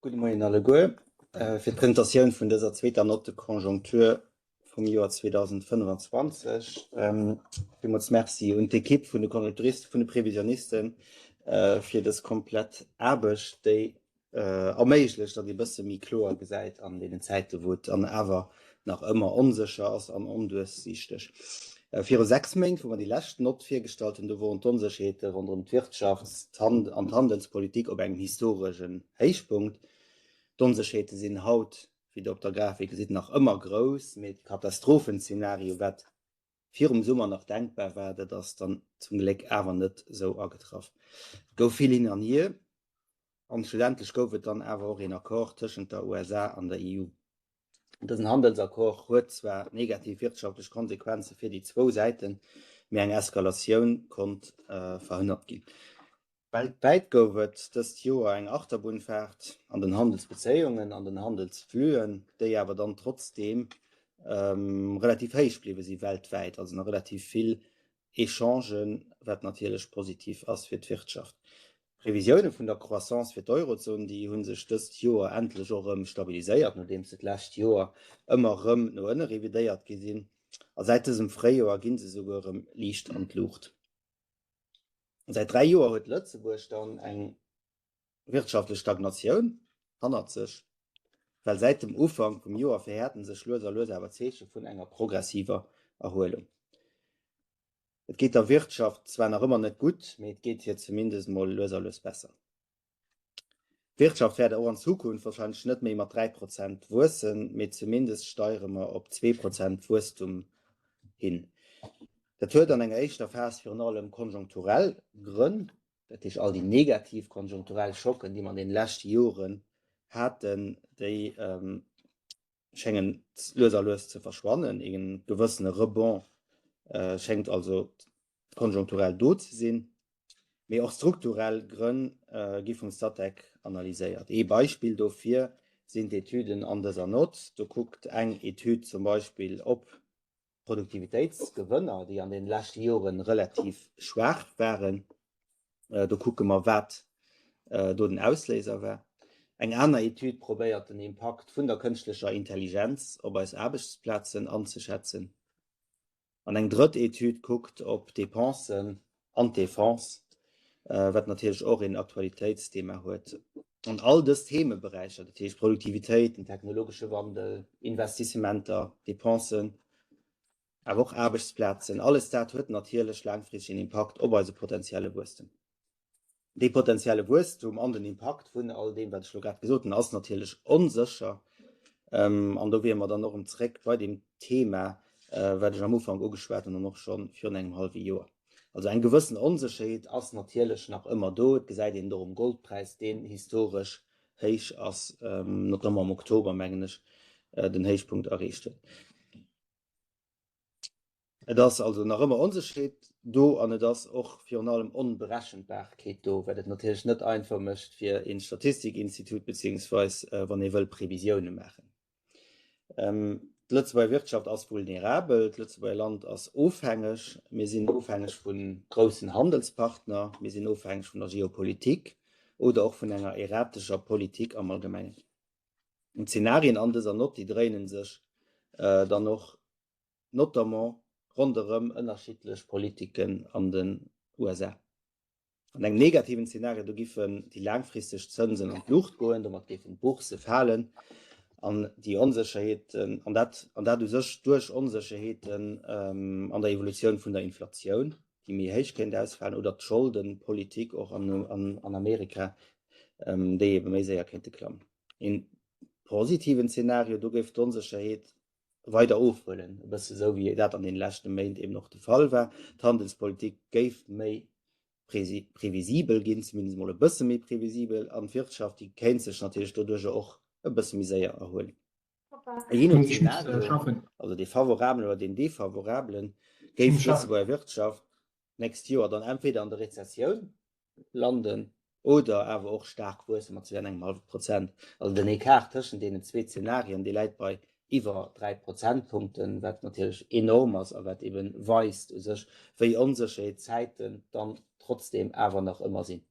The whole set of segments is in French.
Guten Morgen alle goe. Fir d'Präsentatiun vun déser zweter Note Konjunktur vom Joar 2025. Vimals Merci und d'Ekipp vun de Konjunkturisten vun de Prävisionisten fir das komplett erbeg déi erméiglech, dat die bësse mi kloer gesäit an de Zäite wot an Äwer nach ëmmer onsecher ass an onduersichtech. 6 Mäng, wo man die Lächt not firgestalten, do wo d'Onserscheete rund d'Wirtschafts- an Handelspolitik op engem historischen Héichpunkt. D'Onserscheete sinn haut, wie op der Grafik si nach ëmmer gross mit Katastrophenszenario wat virm Summer noch denkbar werde, dats dann zum Gleck awer net so agetraff. Gouf viel hin an hier an studentlich goufet dann awer en Akkor tschen der USA an der EU. Das Handelsakkor huet zwar negativ wirtschaftlich Konsequenzen fir die zwo Seiten, mé eng Eskalationun kont verhindert gin. Weltweit goufet dat Joer eng Achterbunfährt an den Handelsbezeungen, an den Handelsflüen, déi awer dann trotzdem relativ héich bliwe sie weltweit, also relativ viel Echangen wat natierlech positiv ass fir d'Wirtschaft. Revisionen vun der Croissance fir d'Eurozone, die hunn sech dëst Joer endlech orëm stabiliséiert, nodem se lächt Joer ëmmer ëm no ënne revidéiert gesinn. A seitesem Fréjoer ginn se sogarem Liicht an d'Luucht. Seit 3 Joer huet Lëtzeburg dann eng wirtschaftliche Stagnatioun hannert sech, weil seit dem Ufang vum Joer verhärten sech Loser awer Zeche vun enger progressiver Erholung. Et geht der Wirtschaft zwar noch immer net gut, aber es geht hier zumindest mal loserlos besser. Wirtschaft werde auch in Zukunft wahrscheinlich nicht mehr immer 3% wachsen, mit zumindest steuern wir auf 2% Wachstum hin. Das wird dann eine erste Phase für allem konjunkturell Gründe, das ist all die negativ konjunkturellen Schocken, die man in den letzten Jahren hatten, die scheinen loserlos zu verschwinden. Ein gewisser Rebond schenkt also konjunkturell dort zu sehen, aber auch strukturell Gründe gi vom Statec analysiert. Ein Beispiel dafür sind Etüden an dieser Not. Da guckt eng Etüd zum Beispiel ob Produktivitätsgewinner, die an den letzten Jahren relativ schwach waren. Da gucken wir, was den Auslöser war. Eng andere Etüd probiert den Impact von der künstlicher Intelligenz auf als Arbeitsplätze anzuschätzen. Und eng dritte Etüd guckt ob Depensen an Défense, was natürlich auch ein Aktualitätsthema hat. Und all das Themenbereiche, das heißt Produktivität, technologische Wandel, Investissementer, Depensen, aber auch Arbeitsplätze, alles das hat natürlich langfristig einen Impact auf unsere potenzielle Wachstum. Die potenzielle Wachstum an den Impact von all dem, was ich gerade gesagt habe, ist natürlich unsicher. Und da wären wir dann noch zurück bei dem Thema, was ich am Anfang angesprochen habe, noch schon für ein halbes Jahr. Also ein gewissen Unterschied ist natürlich noch immer da. Gesagt in dem Goldpreis, den historisch hoch ist, noch einmal im Oktober, meine ich, den Höchstpunkt erreicht hat. Das ist also noch immer Unterschied da, und das auch für allem Unberechenbarkeit da, weil das natürlich nicht einfach ist für ein Statistikinstitut, beziehungsweise wenn ihr wollt Prävisionen machen. Die Lützeburger Wirtschaft ist vulnerabel, das Lützeburger Land ist aufhängig, wir sind aufhängig von großen Handelspartnern, wir sind aufhängig von der Geopolitik oder auch von einer erratischen Politik am Allgemeinen. Und Szenarien an dieser Not, die drehen sich dann noch notamment rundherum unterschiedliche Politiken an den USA. Und einem negativen Szenario, da giffen die langfristig Zinsen an die Luft gehen, da giffen Börsen fallen, an die Unsicherheiten, und das durch Unsicherheiten an der Evolution von der Inflation, die mir hoch könnte ausfallen, oder die Schuldenpolitik auch an Amerika, die eben mehr sehr könnte klappen. In positiven Szenario, da gibt die Unsicherheit weiter aufholen, so wie das an den letzten Monaten eben noch der Fall war. Die Handelspolitik gibt mehr prävisibel, gehen zumindest mal ein bisschen mehr prävisibel, an die Wirtschaft, die kennt sich natürlich dadurch auch ein bisschen mehr erholen. Also die favorablen oder den defavorablen geben bei der Wirtschaft nächstes Jahr dann entweder an der Rezession landen oder aber auch stark wachsen mit 2,5%. Also den Ekart zwischen den zwei Szenarien, die liegt bei über 3 Prozentpunkten, was natürlich enorm ist, aber was eben weist, wie unsere Zeiten dann trotzdem aber noch immer sind.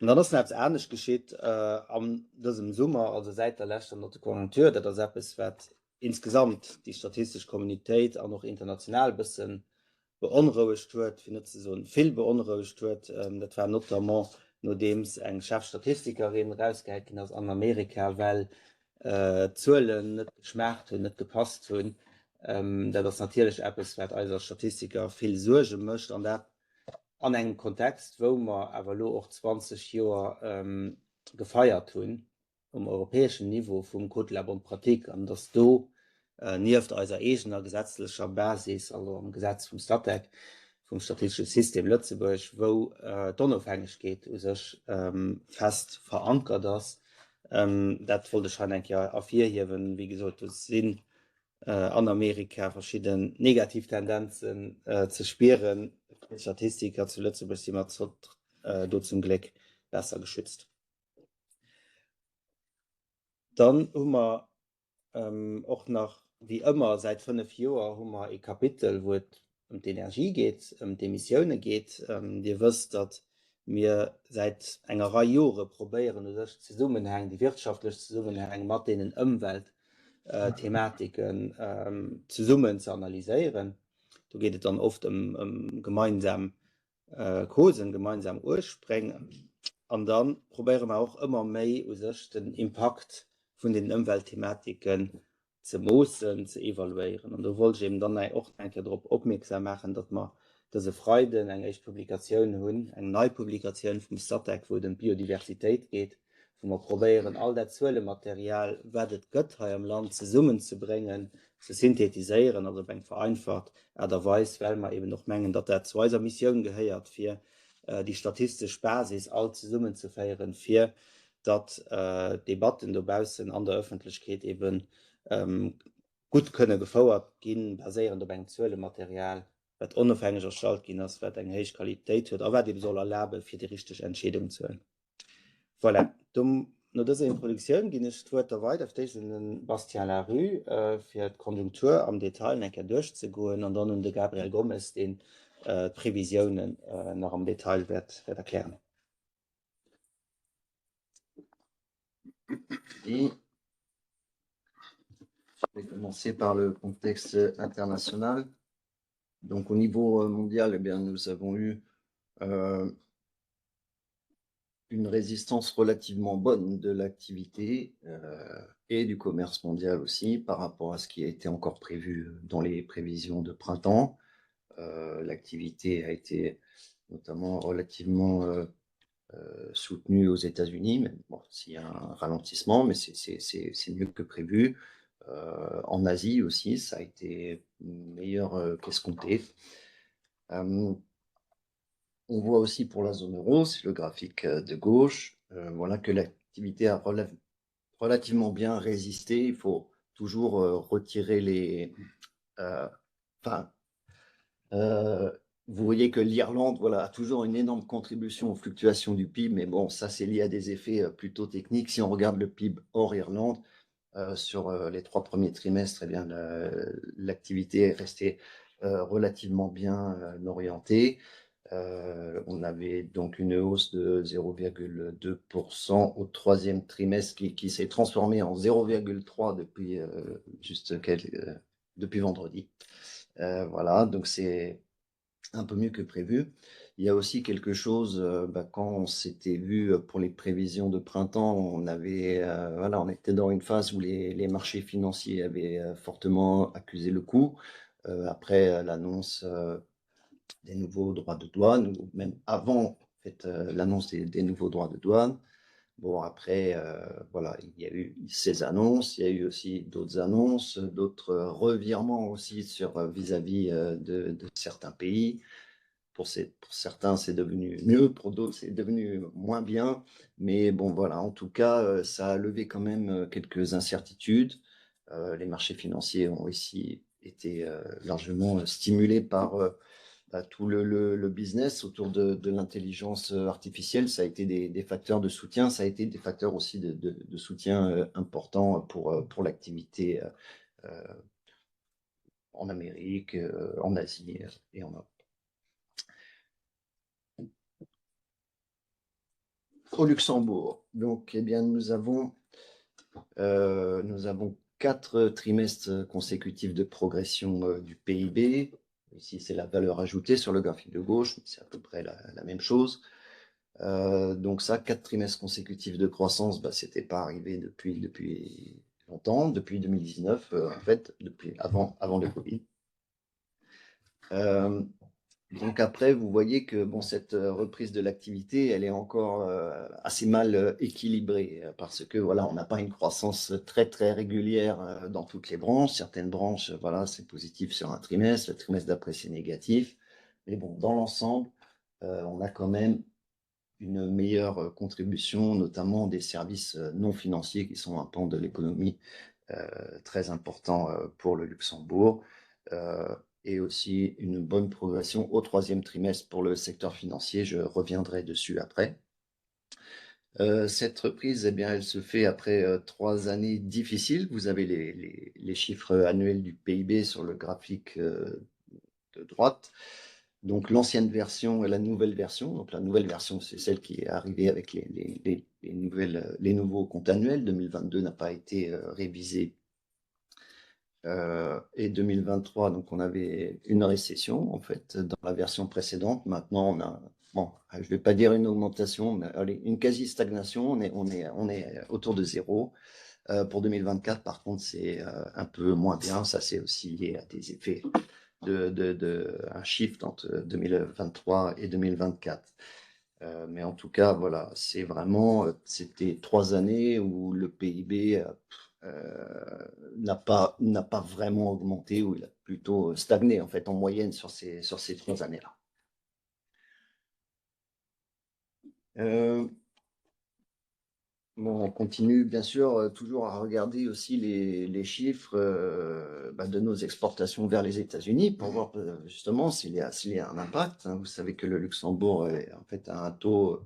Und dann ist etwas Ähnliches geschieht an diesem Sommer, also seit der letzten Konjunktur, dass das etwas wird insgesamt die statistische Kommunität auch noch international ein bisschen beunruhigt wird, findet sie so viel beunruhigt wird. Das war notamment nachdem es eine Chefstatistikerin rausgehalten aus Amerika, weil Zahlen nicht geschmerzt und nicht gepasst haben. Da das natürlich etwas, was als Statistiker viel Sorge möchte an der an einem Kontext, wo wir aber auch 20 Jahre gefeiert haben, am europäischen Niveau vom Codelab und Pratik, und dass du nicht als eigener gesetzlicher Basis, also am Gesetz vom Statek, vom statistischen System Lützeburg, wo die Unabhängigkeit sich fest verankert ist. Das wollte ich schon ja auf hier, wie gesagt, das sind an Amerika verschiedene Negativtendenzen zu spüren. Statistiker zuletzt immer zum Glück besser geschützt. Dann haben wir auch noch, wie immer, seit 5 Jahren haben wir ein Kapitel, wo es um die Energie geht, um die Emissionen geht. Ihr wisst, dass wir seit einer Reihe Jahren probieren, die wirtschaftlichen Zusammenhänge mit den Umweltthematiken zusammen zu analysieren. Da geht es dann oft um gemeinsam Kosen, gemeinsam Urspringen. Und dann probieren wir auch immer mehr den Impact von den Umweltthematiken zu messen, zu evaluieren. Und da wollte ich eben dann auch darauf aufmerksam machen, dass wir diese Freude eine Publikation haben, eine neue Publikation vom Statek, wo es um Biodiversität geht, wo wir probieren, all das Material, was es gibt hier im Land, zusammenzubringen, zu synthetisieren, also vereinfacht, weiß, weil wir eben noch mengen, dass das zu unserer Mission gehört, für die statistische Basis all zusammenzuführen, für dass Debatten draußen an der Öffentlichkeit eben gut können gefordert gehen, basierend auf einem Material, das unabhängig erstellt gehen, das eine hohe Qualität hat, aber die soll erlauben, für die richtige Entscheidung zu hören. Voilà. Nach dieser Introduktion gehe ich weiter auf diesen Bastien Larue für die Konjunktur am Detail durchzugehen und dann den Gabriel Gomez den Prävisionen noch im Detail wird erklären. Et je vais commencer par le contexte international. Donc au niveau mondial, eh bien, nous avons eu une résistance relativement bonne de l'activité et du commerce mondial aussi par rapport à ce qui a été encore prévu dans les prévisions de printemps. L'activité a été notamment relativement soutenue aux États-Unis, mais bon, s'il y a un ralentissement, mais c'est mieux que prévu. En Asie aussi, ça a été meilleur qu'escompté. On voit aussi pour la zone euro, c'est le graphique de gauche, voilà que l'activité a relativement bien résisté. Il faut toujours retirer les... vous voyez que l'Irlande voilà, a toujours une énorme contribution aux fluctuations du PIB, mais bon, ça c'est lié à des effets plutôt techniques. Si on regarde le PIB hors Irlande, sur les 3 premiers trimestres, eh bien, l'activité est restée relativement bien orientée. On avait donc une hausse de 0,2% au 3e trimestre qui s'est transformée en 0,3% depuis, depuis vendredi. Voilà, donc c'est un peu mieux que prévu. Il y a aussi quelque chose, quand on s'était vu pour les prévisions de printemps, on était dans une phase où les marchés financiers avaient fortement accusé le coup. Après l'annonce des nouveaux droits de douane, ou même avant en fait, l'annonce des nouveaux droits de douane. Bon, après, voilà, il y a eu ces annonces, il y a eu aussi d'autres annonces, d'autres revirements aussi vis-à-vis de certains pays. Pour certains, c'est devenu mieux, pour d'autres, c'est devenu moins bien. Mais bon, voilà, en tout cas, ça a levé quand même quelques incertitudes. Les marchés financiers ont aussi été largement stimulés par tout le business autour de l'intelligence artificielle. Ça a été des facteurs de soutien, ça a été des facteurs aussi de soutien importants pour l'activité en Amérique, en Asie et en Europe. au Luxembourg. Donc, eh bien, nous avons 4 trimestres consécutifs de progression du PIB. Ici, c'est la valeur ajoutée sur le graphique de gauche, c'est à peu près la même chose. Donc ça, 4 trimestres consécutifs de croissance, c'était pas arrivé depuis longtemps, depuis 2019, en fait, depuis avant le Covid. Donc après, vous voyez que bon, cette reprise de l'activité, elle est encore assez mal équilibrée parce que voilà, on n'a pas une croissance très très régulière dans toutes les branches. Certaines branches, voilà, c'est positif sur un trimestre, le trimestre d'après c'est négatif. Mais bon, dans l'ensemble, on a quand même une meilleure contribution, notamment des services non financiers qui sont un pan de l'économie très important pour le Luxembourg. Et aussi une bonne progression au 3e trimestre pour le secteur financier. Je reviendrai dessus après. Cette reprise, eh bien, elle se fait après 3 années difficiles. Vous avez les chiffres annuels du PIB sur le graphique de droite. Donc l'ancienne version et la nouvelle version. Donc la nouvelle version, c'est celle qui est arrivée avec les nouveaux comptes annuels. 2022 n'a pas été révisé. Et 2023, donc on avait une récession en fait dans la version précédente. Maintenant, on a, bon, je vais pas dire une augmentation, mais allez, une quasi-stagnation. On est autour de zéro. Pour 2024, par contre, c'est un peu moins bien. Ça, c'est aussi lié à des effets un shift entre 2023 et 2024. Mais en tout cas, voilà, c'est vraiment, c'était 3 années où le PIB n'a pas vraiment augmenté, où il a plutôt stagné en fait en moyenne sur ces 3 années-là. Bon, on continue bien sûr toujours à regarder aussi les chiffres de nos exportations vers les États-Unis pour voir justement s'il y a un impact, hein. Vous savez que le Luxembourg en fait a un taux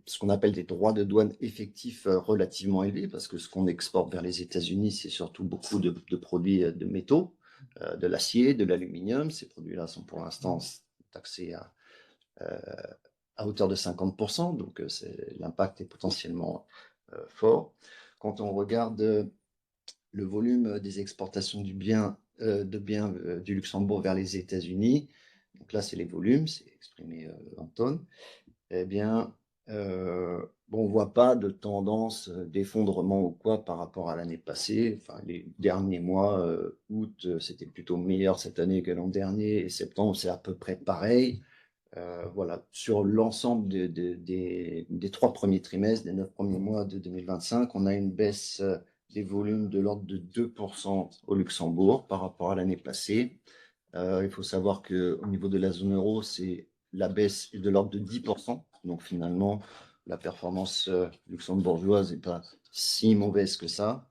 ce qu'on appelle des droits de douane effectifs relativement élevés, parce que ce qu'on exporte vers les États-Unis, c'est surtout beaucoup de produits de métaux, de l'acier, de l'aluminium. Ces produits-là sont pour l'instant taxés à hauteur de 50%, donc l'impact est potentiellement fort. Quand on regarde le volume des exportations de biens du Luxembourg vers les États-Unis, donc là c'est les volumes, c'est exprimé en tonnes, eh bien, on ne voit pas de tendance d'effondrement ou quoi par rapport à l'année passée. Enfin, les derniers mois, août, c'était plutôt meilleur cette année que l'an dernier, et septembre, c'est à peu près pareil. Voilà, sur l'ensemble des 3 premiers trimestres, des 9 premiers mois de 2025, on a une baisse des volumes de l'ordre de 2% au Luxembourg par rapport à l'année passée. Il faut savoir qu'au niveau de la zone euro, la baisse est de l'ordre de 10%. Donc finalement, la performance luxembourgeoise n'est pas si mauvaise que ça.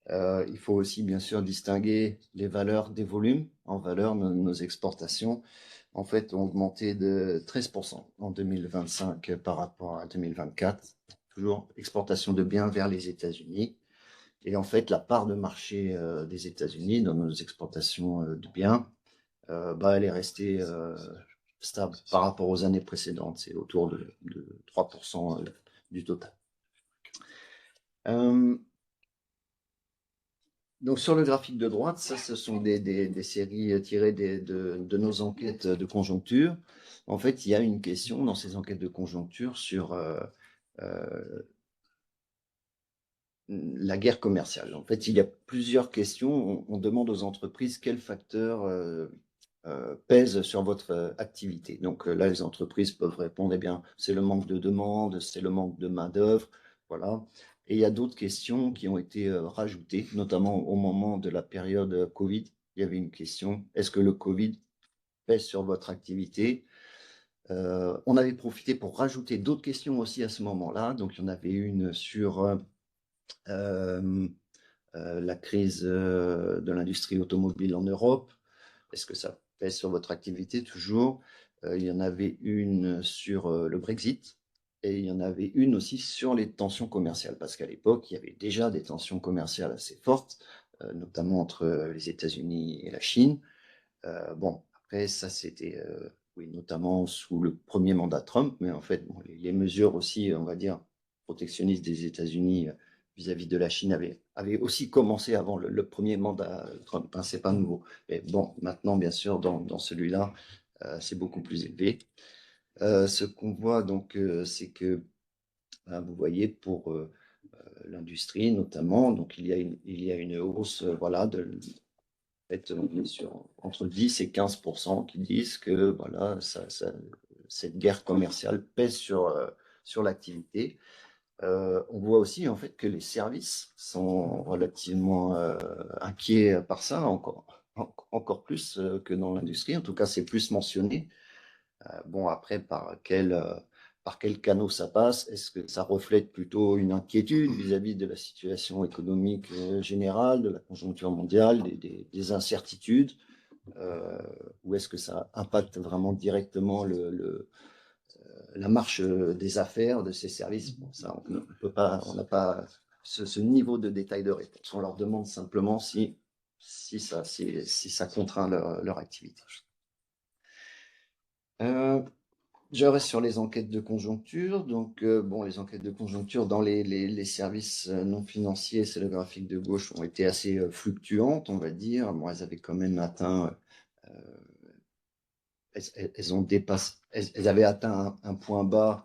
Il faut aussi bien sûr distinguer les valeurs des volumes. En valeur, nos exportations en fait ont augmenté de 13% en 2025 par rapport à 2024. Toujours exportation de biens vers les États-Unis. Et en fait, la part de marché des États-Unis dans nos exportations de biens, elle est restée stable par rapport aux années précédentes. C'est autour de 3% du total. Donc sur le graphique de droite, ça, ce sont des séries tirées de nos enquêtes de conjoncture. En fait, il y a une question dans ces enquêtes de conjoncture sur la guerre commerciale. En fait, il y a plusieurs questions. On demande aux entreprises quels facteurs pèsent sur votre activité. Donc là, les entreprises peuvent répondre, eh bien, c'est le manque de demande, c'est le manque de main-d'œuvre, voilà. Et il y a d'autres questions qui ont été rajoutées, notamment au moment de la période Covid. Il y avait une question, est-ce que le Covid pèse sur votre activité? On avait profité pour rajouter d'autres questions aussi à ce moment-là. Donc, il y en avait une sur la crise de l'industrie automobile en Europe. Est-ce que ça pèse sur votre activité toujours? Il y en avait une sur le Brexit et il y en avait une aussi sur les tensions commerciales, parce qu'à l'époque, il y avait déjà des tensions commerciales assez fortes, notamment entre les États-Unis et la Chine. Bon, après, ça, c'était oui, notamment sous le premier mandat Trump, mais en fait, bon, les mesures aussi, on va dire, protectionnistes des États-Unis vis-à-vis de la Chine avaient aussi commencé avant le premier mandat Trump, hein, c'est pas nouveau. Mais bon, maintenant, bien sûr, dans celui-là, c'est beaucoup plus élevé. Ce qu'on voit donc, c'est que vous voyez pour l'industrie notamment, donc il y a une hausse, voilà, en fait, on est sur entre 10 et 15% qui disent que voilà, cette guerre commerciale pèse sur l'activité. On voit aussi en fait que les services sont relativement inquiets par ça, encore plus que dans l'industrie. En tout cas, c'est plus mentionné. Bon, après, par quel canot ça passe? Est-ce que ça reflète plutôt une inquiétude vis-à-vis de la situation économique générale, de la conjoncture mondiale, des incertitudes? Ou est-ce que ça impacte vraiment directement la marche des affaires de ces services? Bon, ça, on n'a pas ce niveau de détail de réponse. On leur demande simplement si ça contraint leur activité. Je reste sur les enquêtes de conjoncture. Donc, bon, les enquêtes de conjoncture dans les services non financiers, c'est le graphique de gauche, ont été assez fluctuantes, on va dire. Bon, elles avaient quand même atteint, elles avaient atteint un point bas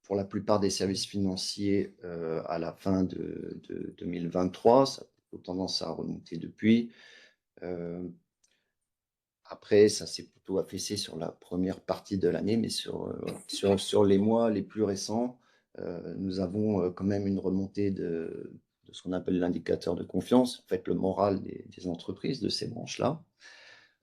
pour la plupart des services financiers à la fin de 2023. Ça a plutôt tendance à remonter depuis. Après, ça s'est plutôt affaissé sur la première partie de l'année, mais sur les mois les plus récents, nous avons quand même une remontée de ce qu'on appelle l'indicateur de confiance, en fait le moral des entreprises, de ces branches-là.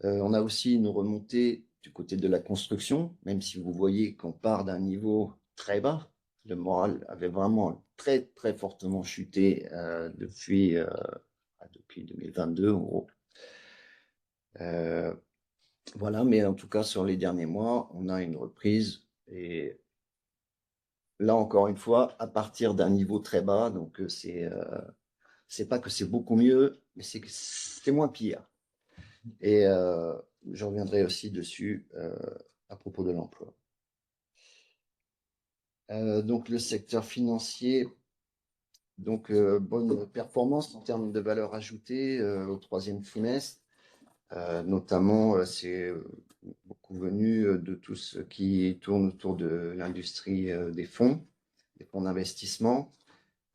On a aussi une remontée du côté de la construction, même si vous voyez qu'on part d'un niveau très bas. Le moral avait vraiment très, très fortement chuté depuis 2022, en gros. Voilà, mais en tout cas, sur les derniers mois, on a une reprise. Et là, encore une fois, à partir d'un niveau très bas, donc c'est pas que c'est beaucoup mieux, mais c'est que c'est moins pire. Et je reviendrai aussi dessus à propos de l'emploi. Donc, le secteur financier, donc bonne performance en termes de valeur ajoutée au troisième trimestre. Notamment, c'est beaucoup venu de tout ce qui tourne autour de l'industrie des fonds d'investissement,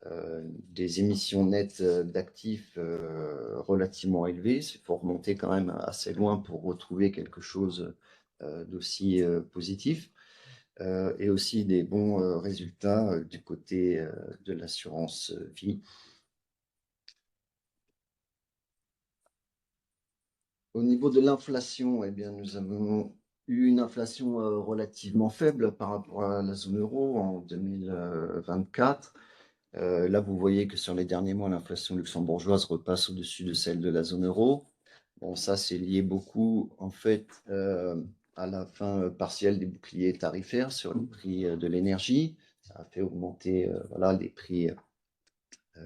des émissions nettes d'actifs relativement élevées. Il faut remonter quand même assez loin pour retrouver quelque chose d'aussi positif. Et aussi des bons résultats du côté de l'assurance vie. Au niveau de l'inflation, eh bien, nous avons eu une inflation relativement faible par rapport à la zone euro en 2024. Là, vous voyez que sur les derniers mois, l'inflation luxembourgeoise repasse au-dessus de celle de la zone euro. Bon, ça, c'est lié beaucoup, en fait, à la fin partielle des boucliers tarifaires sur le prix de l'énergie. Ça a fait augmenter voilà, les prix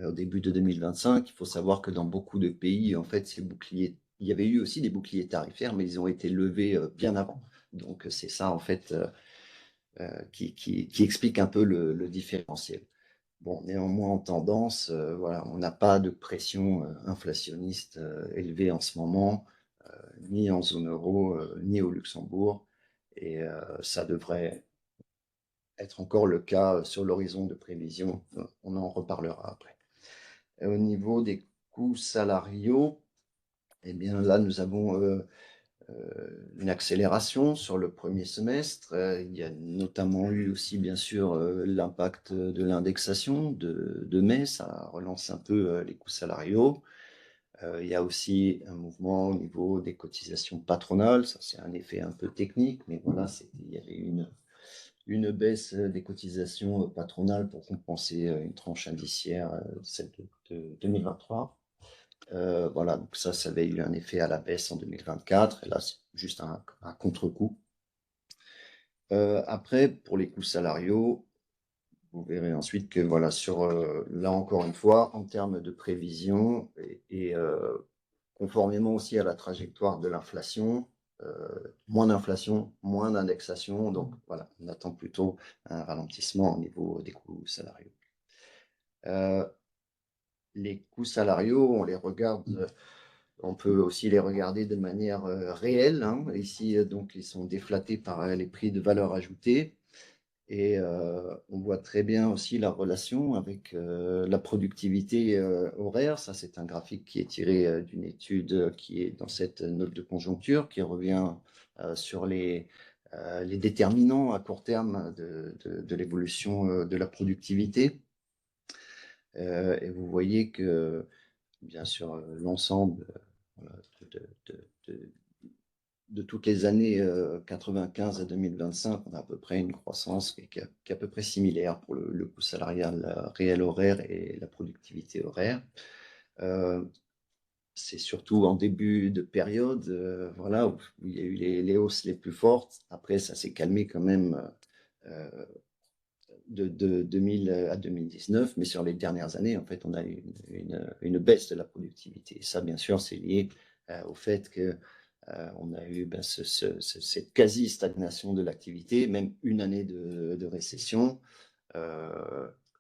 au début de 2025. Il faut savoir que dans beaucoup de pays, en fait, ces boucliers, il y avait eu aussi des boucliers tarifaires, mais ils ont été levés bien avant. Donc, c'est ça, en fait, qui explique un peu le différentiel. Bon, néanmoins, en tendance, voilà, on n'a pas de pression inflationniste élevée en ce moment, ni en zone euro, ni au Luxembourg. Et ça devrait être encore le cas sur l'horizon de prévision. On en reparlera après. Et au niveau des coûts salariaux, eh bien là, nous avons une accélération sur le premier semestre. Il y a notamment eu aussi, bien sûr, l'impact de l'indexation de mai. Ça relance un peu les coûts salariaux. Il y a aussi un mouvement au niveau des cotisations patronales. Ça, c'est un effet un peu technique, mais voilà, il y avait une baisse des cotisations patronales pour compenser une tranche indiciaire, celle de 2023. Voilà, donc ça avait eu un effet à la baisse en 2024. Et là, c'est juste un contre-coup. Après, pour les coûts salariaux, vous verrez ensuite que voilà, là encore une fois, en termes de prévision et conformément aussi à la trajectoire de l'inflation, moins d'inflation, moins d'indexation. Donc voilà, on attend plutôt un ralentissement au niveau des coûts salariaux. Les coûts salariaux, on les regarde, on peut aussi les regarder de manière réelle, hein. Ici, donc, ils sont déflatés par les prix de valeur ajoutée. Et on voit très bien aussi la relation avec la productivité horaire. Ça, c'est un graphique qui est tiré d'une étude qui est dans cette note de conjoncture, qui revient sur les déterminants à court terme de l'évolution de la productivité. Et vous voyez que, bien sûr, l'ensemble voilà, de toutes les années 95 à 2025, on a à peu près une croissance qui est à peu près similaire pour le coût salarial réel horaire et la productivité horaire. C'est surtout en début de période voilà, où il y a eu les hausses les plus fortes. Après, ça s'est calmé quand même de 2000 à 2019, mais sur les dernières années, en fait, on a eu une baisse de la productivité. Et ça, bien sûr, c'est lié au fait que on a eu cette quasi-stagnation de l'activité, même une année de récession.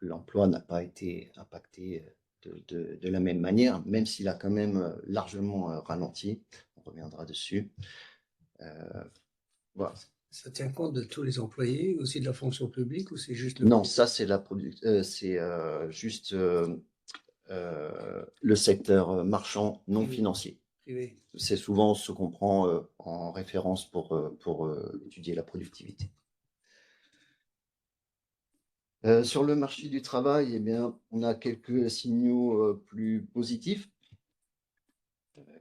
L'emploi n'a pas été impacté de la même manière, même s'il a quand même largement ralenti. On reviendra dessus. Voilà. Ça tient compte de tous les employés, aussi de la fonction publique, ou c'est juste le... Non, ça c'est juste le secteur marchand non financier. privé? C'est souvent ce qu'on prend en référence pour étudier la productivité. Sur le marché du travail, eh bien, on a quelques signaux plus positifs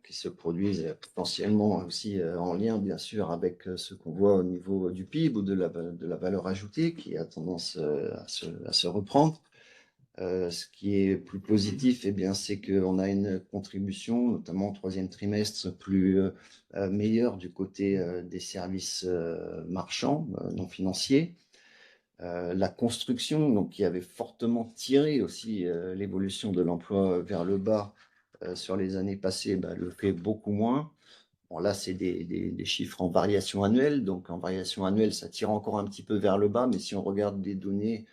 qui se produisent potentiellement aussi en lien, bien sûr, avec ce qu'on voit au niveau du PIB ou de la valeur ajoutée qui a tendance à se reprendre. Ce qui est plus positif, eh bien, c'est qu'on a une contribution, notamment au troisième trimestre, plus meilleure du côté des services marchands non financiers. La construction, donc, qui avait fortement tiré aussi l'évolution de l'emploi vers le bas sur les années passées, le fait beaucoup moins. Bon, là, c'est des chiffres en variation annuelle. Donc, en variation annuelle, ça tire encore un petit peu vers le bas. Mais si on regarde des données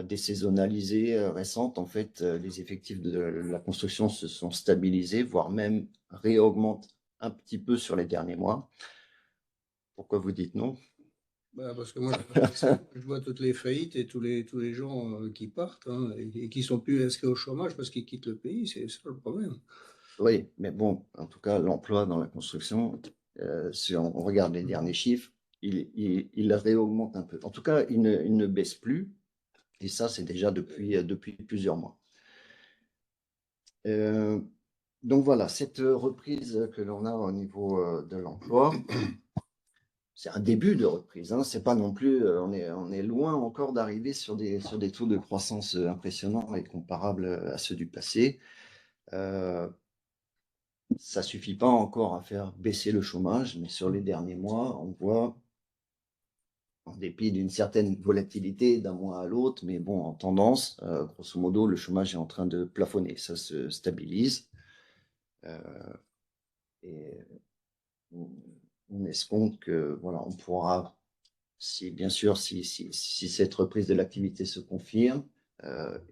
désaisonnalisées récentes, en fait, les effectifs de la construction se sont stabilisés, voire même réaugmentent un petit peu sur les derniers mois. Pourquoi vous dites non? Parce que moi, je vois toutes les faillites et tous les gens qui partent hein, et qui sont plus inscrits au chômage parce qu'ils quittent le pays. C'est ça le problème. Oui, mais bon, en tout cas, l'emploi dans la construction, si on regarde les derniers chiffres, il réaugmente un peu. En tout cas, il ne baisse plus. Et ça, c'est déjà depuis plusieurs mois. Donc voilà, cette reprise que l'on a au niveau de l'emploi, c'est un début de reprise. Hein. C'est pas non plus, on est loin encore d'arriver sur des taux de croissance impressionnants et comparables à ceux du passé. Ça suffit pas encore à faire baisser le chômage, mais sur les derniers mois, on voit, en dépit d'une certaine volatilité d'un mois à l'autre, mais bon, en tendance, grosso modo, le chômage est en train de plafonner, ça se stabilise. Et on escompte que, voilà, on pourra, si bien sûr, si cette reprise de l'activité se confirme,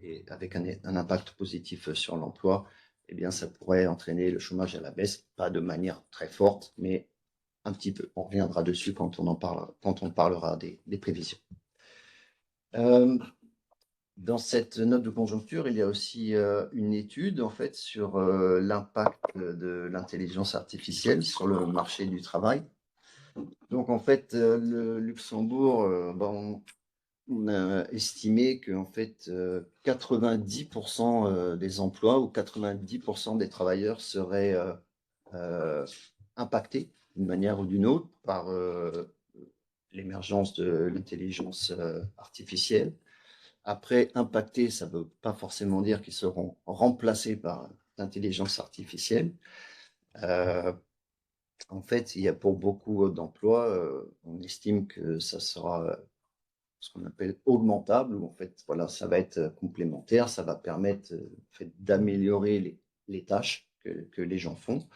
et avec un impact positif sur l'emploi, eh bien, ça pourrait entraîner le chômage à la baisse, pas de manière très forte, mais un petit peu. On reviendra dessus quand on parlera des prévisions. Dans cette note de conjoncture, il y a aussi une étude en fait sur l'impact de l'intelligence artificielle sur le marché du travail. Donc en fait, le Luxembourg, on a estimé que en fait 90% des emplois ou 90% des travailleurs seraient impactés d'une manière ou d'une autre par l'émergence de l'intelligence artificielle. Après, impactés, ça ne veut pas forcément dire qu'ils seront remplacés par l'intelligence artificielle. En fait, il y a pour beaucoup d'emplois, on estime que ça sera ce qu'on appelle augmentable, où en fait, voilà, ça va être complémentaire, ça va permettre en fait, d'améliorer les tâches que les gens font.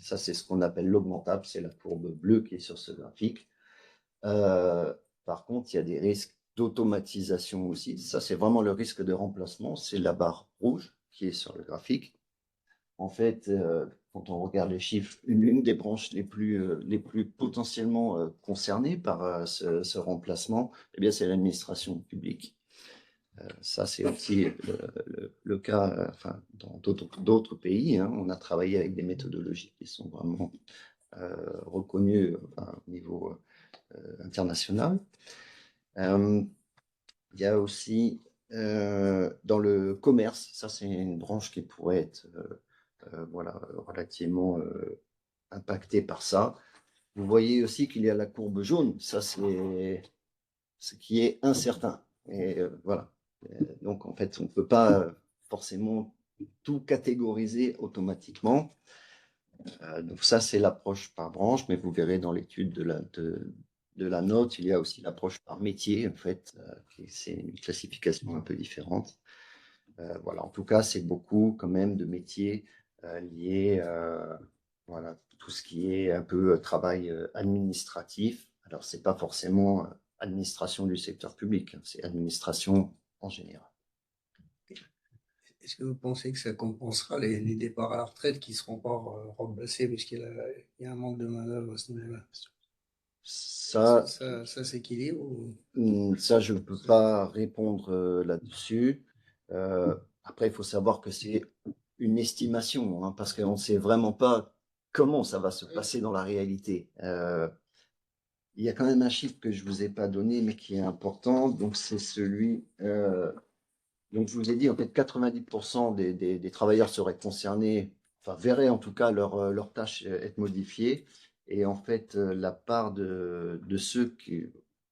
Ça, c'est ce qu'on appelle l'augmentable, c'est la courbe bleue qui est sur ce graphique. Par contre, il y a des risques d'automatisation aussi. Ça, c'est vraiment le risque de remplacement. C'est la barre rouge qui est sur le graphique. En fait, quand on regarde les chiffres, l'une des branches les plus potentiellement concernées par ce remplacement, eh bien, c'est l'administration publique. Ça, c'est aussi le cas enfin, dans d'autres pays. Hein. On a travaillé avec des méthodologies qui sont vraiment reconnues enfin, au niveau international. Il y a aussi dans le commerce, ça c'est une branche qui pourrait être voilà, relativement impactée par ça. Vous voyez aussi qu'il y a la courbe jaune, ça c'est ce qui est incertain. Et voilà. Donc en fait, on ne peut pas forcément tout catégoriser automatiquement. Donc ça, c'est l'approche par branche, mais vous verrez dans l'étude de la note, il y a aussi l'approche par métier, en fait, c'est une classification un peu différente. Voilà, en tout cas, c'est beaucoup quand même de métiers liés, voilà, tout ce qui est un peu travail administratif. Alors, c'est pas forcément administration du secteur public, hein, c'est administration en général. Est-ce que vous pensez que ça compensera les départs à la retraite qui ne seront pas remplacés puisqu'il y a un manque de main-d'œuvre à ce niveau-là? Ça s'équilibre Ça, je ne peux pas répondre là-dessus. Après, il faut savoir que c'est une estimation, hein, parce qu'on ne sait vraiment pas comment ça va se passer dans la réalité. Il y a quand même un chiffre que je ne vous ai pas donné, mais qui est important. Donc, c'est celui. Donc, je vous ai dit, en fait, 90% des travailleurs seraient concernés, enfin, verraient en tout cas leur tâche être modifiée. Et en fait, la part de ceux qui,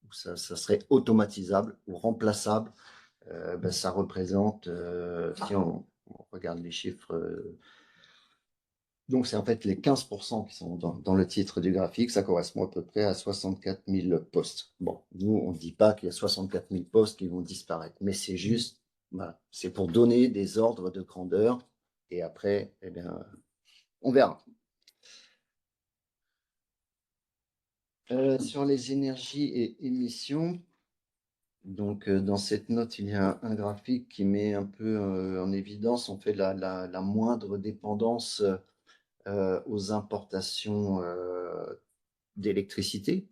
où ça serait automatisable ou remplaçable, ben, ça représente, si on regarde les chiffres, donc c'est en fait les 15% qui sont dans le titre du graphique, ça correspond à peu près à 64 000 postes. Bon, nous, on ne dit pas qu'il y a 64 000 postes qui vont disparaître, mais c'est juste, voilà, c'est pour donner des ordres de grandeur, et après, eh bien, on verra. Sur les énergies et émissions, donc dans cette note, il y a un graphique qui met un peu en évidence, on fait la moindre dépendance aux importations d'électricité.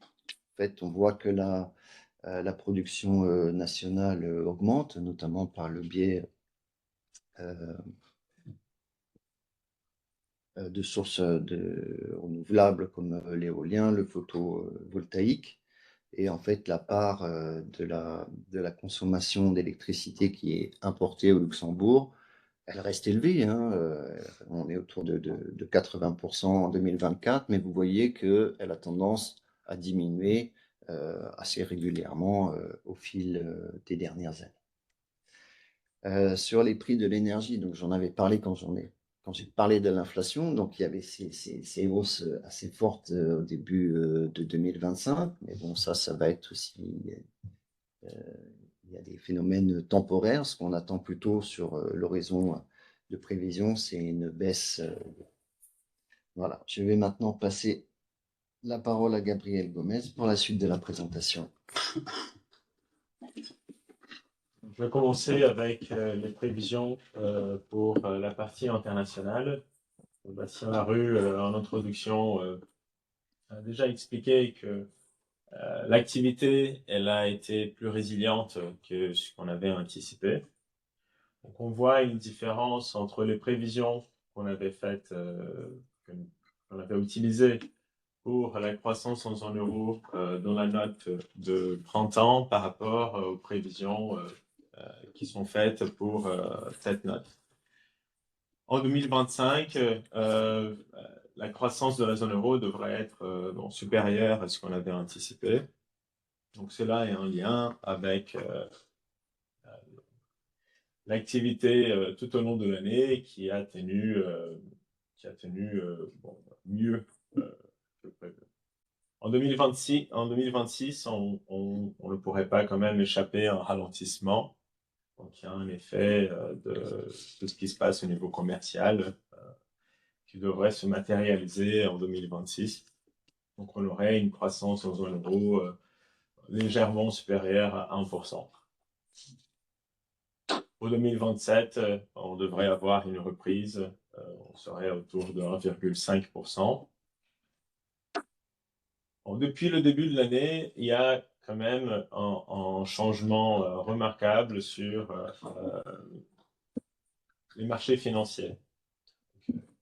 En fait, on voit que la production nationale augmente, notamment par le biais de sources renouvelables comme l'éolien, le photovoltaïque. Et en fait, la part de la consommation d'électricité qui est importée au Luxembourg, elle reste élevée. Hein, on est autour de 80% en 2024, mais vous voyez qu'elle a tendance à diminuer assez régulièrement au fil des dernières années. Sur les prix de l'énergie, donc j'en avais parlé quand j'ai parlé de l'inflation, donc il y avait ces hausses assez fortes au début de 2025, mais bon, ça va être aussi, il y a des phénomènes temporaires. Ce qu'on attend plutôt sur l'horizon de prévision, c'est une baisse. Voilà, je vais maintenant passer la parole à Gabriel Gomez pour la suite de la présentation. Je vais commencer avec les prévisions pour la partie internationale. Bastien Larue, en introduction, a déjà expliqué que l'activité, elle a été plus résiliente que ce qu'on avait anticipé. Donc, on voit une différence entre les prévisions qu'on avait faites, qu'on avait utilisées pour la croissance en zone euro dans la note de printemps par rapport aux prévisions qui sont faites pour cette note. En 2025, la croissance de la zone euro devrait être supérieure à ce qu'on avait anticipé. Donc cela est en lien avec l'activité tout au long de l'année qui a tenu mieux que prévu. En 2026, on ne pourrait pas quand même échapper à un ralentissement. Donc il y a un effet de tout ce qui se passe au niveau commercial qui devrait se matérialiser en 2026. Donc, on aurait une croissance en zone euro légèrement supérieure à 1%. Pour 2027, on devrait avoir une reprise, on serait autour de 1,5%. Depuis le début de l'année, il y a quand même un changement remarquable sur les marchés financiers.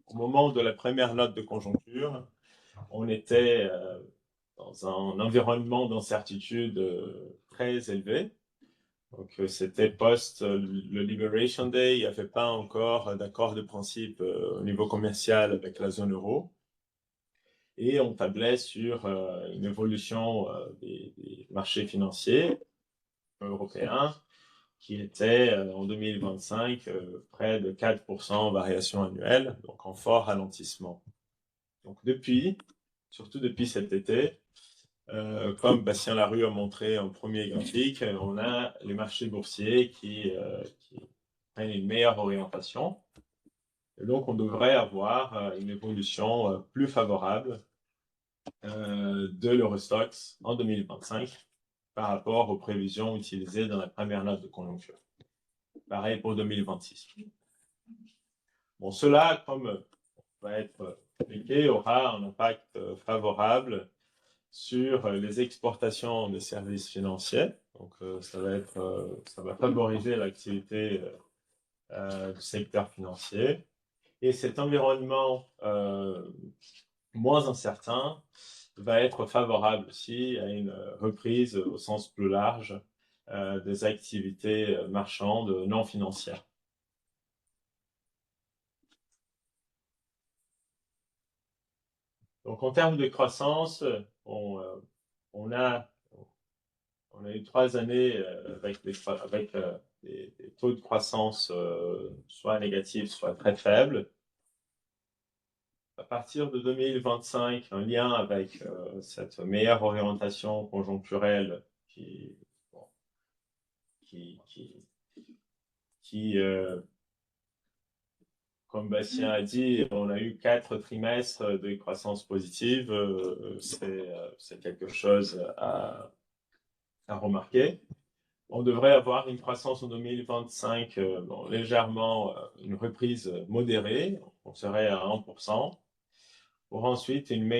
Au moment de la première note de conjoncture, on était dans un environnement d'incertitude très élevé. Donc, c'était post le Liberation Day, il n'y avait pas encore d'accord de principe au niveau commercial avec la zone euro. Et on tablait sur une évolution des marchés financiers européens qui était en 2025 près de 4% variation annuelle, donc en fort ralentissement. Donc surtout depuis cet été, comme Bastien Larue a montré en premier graphique, on a les marchés boursiers qui prennent une meilleure orientation. Et donc, on devrait avoir une évolution plus favorable de l'Eurostoxx en 2025 par rapport aux prévisions utilisées dans la première note de conjoncture. Pareil pour 2026. Bon, cela, comme va être expliqué, aura un impact favorable sur les exportations de services financiers. Donc, ça va favoriser l'activité du secteur financier. Et cet environnement moins incertain va être favorable aussi à une reprise au sens plus large des activités marchandes non financières. Donc, en termes de croissance, on a eu 3 années avec des taux de croissance soit négatifs, soit très faibles. À partir de 2025, en lien avec cette meilleure orientation conjoncturelle comme Bastien a dit, on a eu 4 trimestres de croissance positive. C'est quelque chose à remarquer. On devrait avoir une croissance en 2025 légèrement, une reprise modérée. On serait à 1%. Pour ensuite une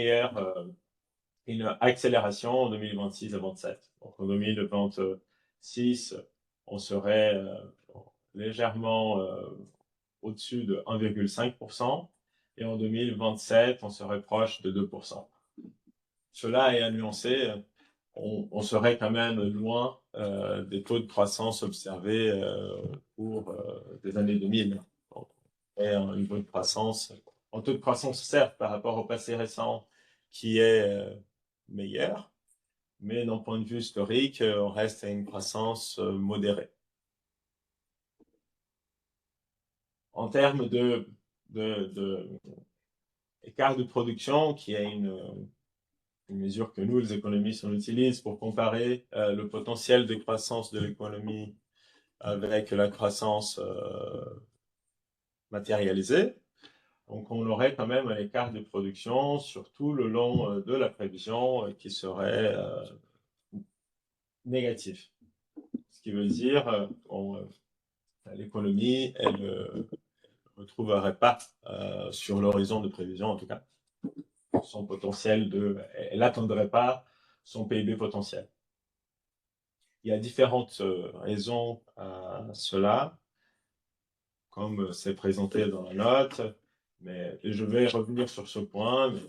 accélération en 2026 à 2027. Donc en 2026, on serait légèrement au-dessus de 1,5% et en 2027, on serait proche de 2%. Cela est à nuancer, on serait quand même loin des taux de croissance observés pour des années 2000. Donc, et un niveau de croissance, en taux de croissance certes par rapport au passé récent qui est meilleur, mais d'un point de vue historique, on reste à une croissance modérée. En termes de écart de production, qui est une mesure que nous, les économistes, on utilise pour comparer le potentiel de croissance de l'économie avec la croissance matérialisée. Donc, on aurait quand même un écart de production sur tout le long de la prévision qui serait négatif. Ce qui veut dire l'économie, elle ne retrouverait pas sur l'horizon de prévision, en tout cas, son potentiel elle n'atteindrait pas son PIB potentiel. Il y a différentes raisons à cela, comme c'est présenté dans la note, mais je vais revenir sur ce point. Mais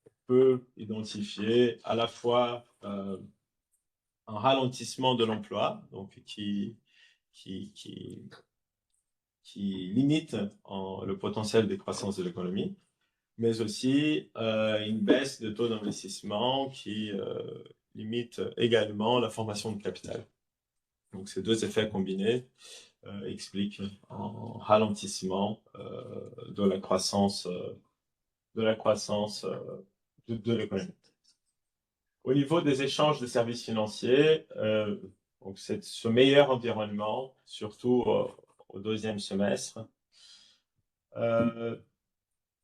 on peut identifier à la fois un ralentissement de l'emploi, donc qui limite le potentiel de croissance de l'économie, mais aussi une baisse de taux d'investissement qui limite également la formation de capital. Donc ces deux effets combinés expliquent un ralentissement de la croissance de l'économie. Au niveau des échanges de services financiers, donc c'est ce meilleur environnement, surtout au deuxième semestre,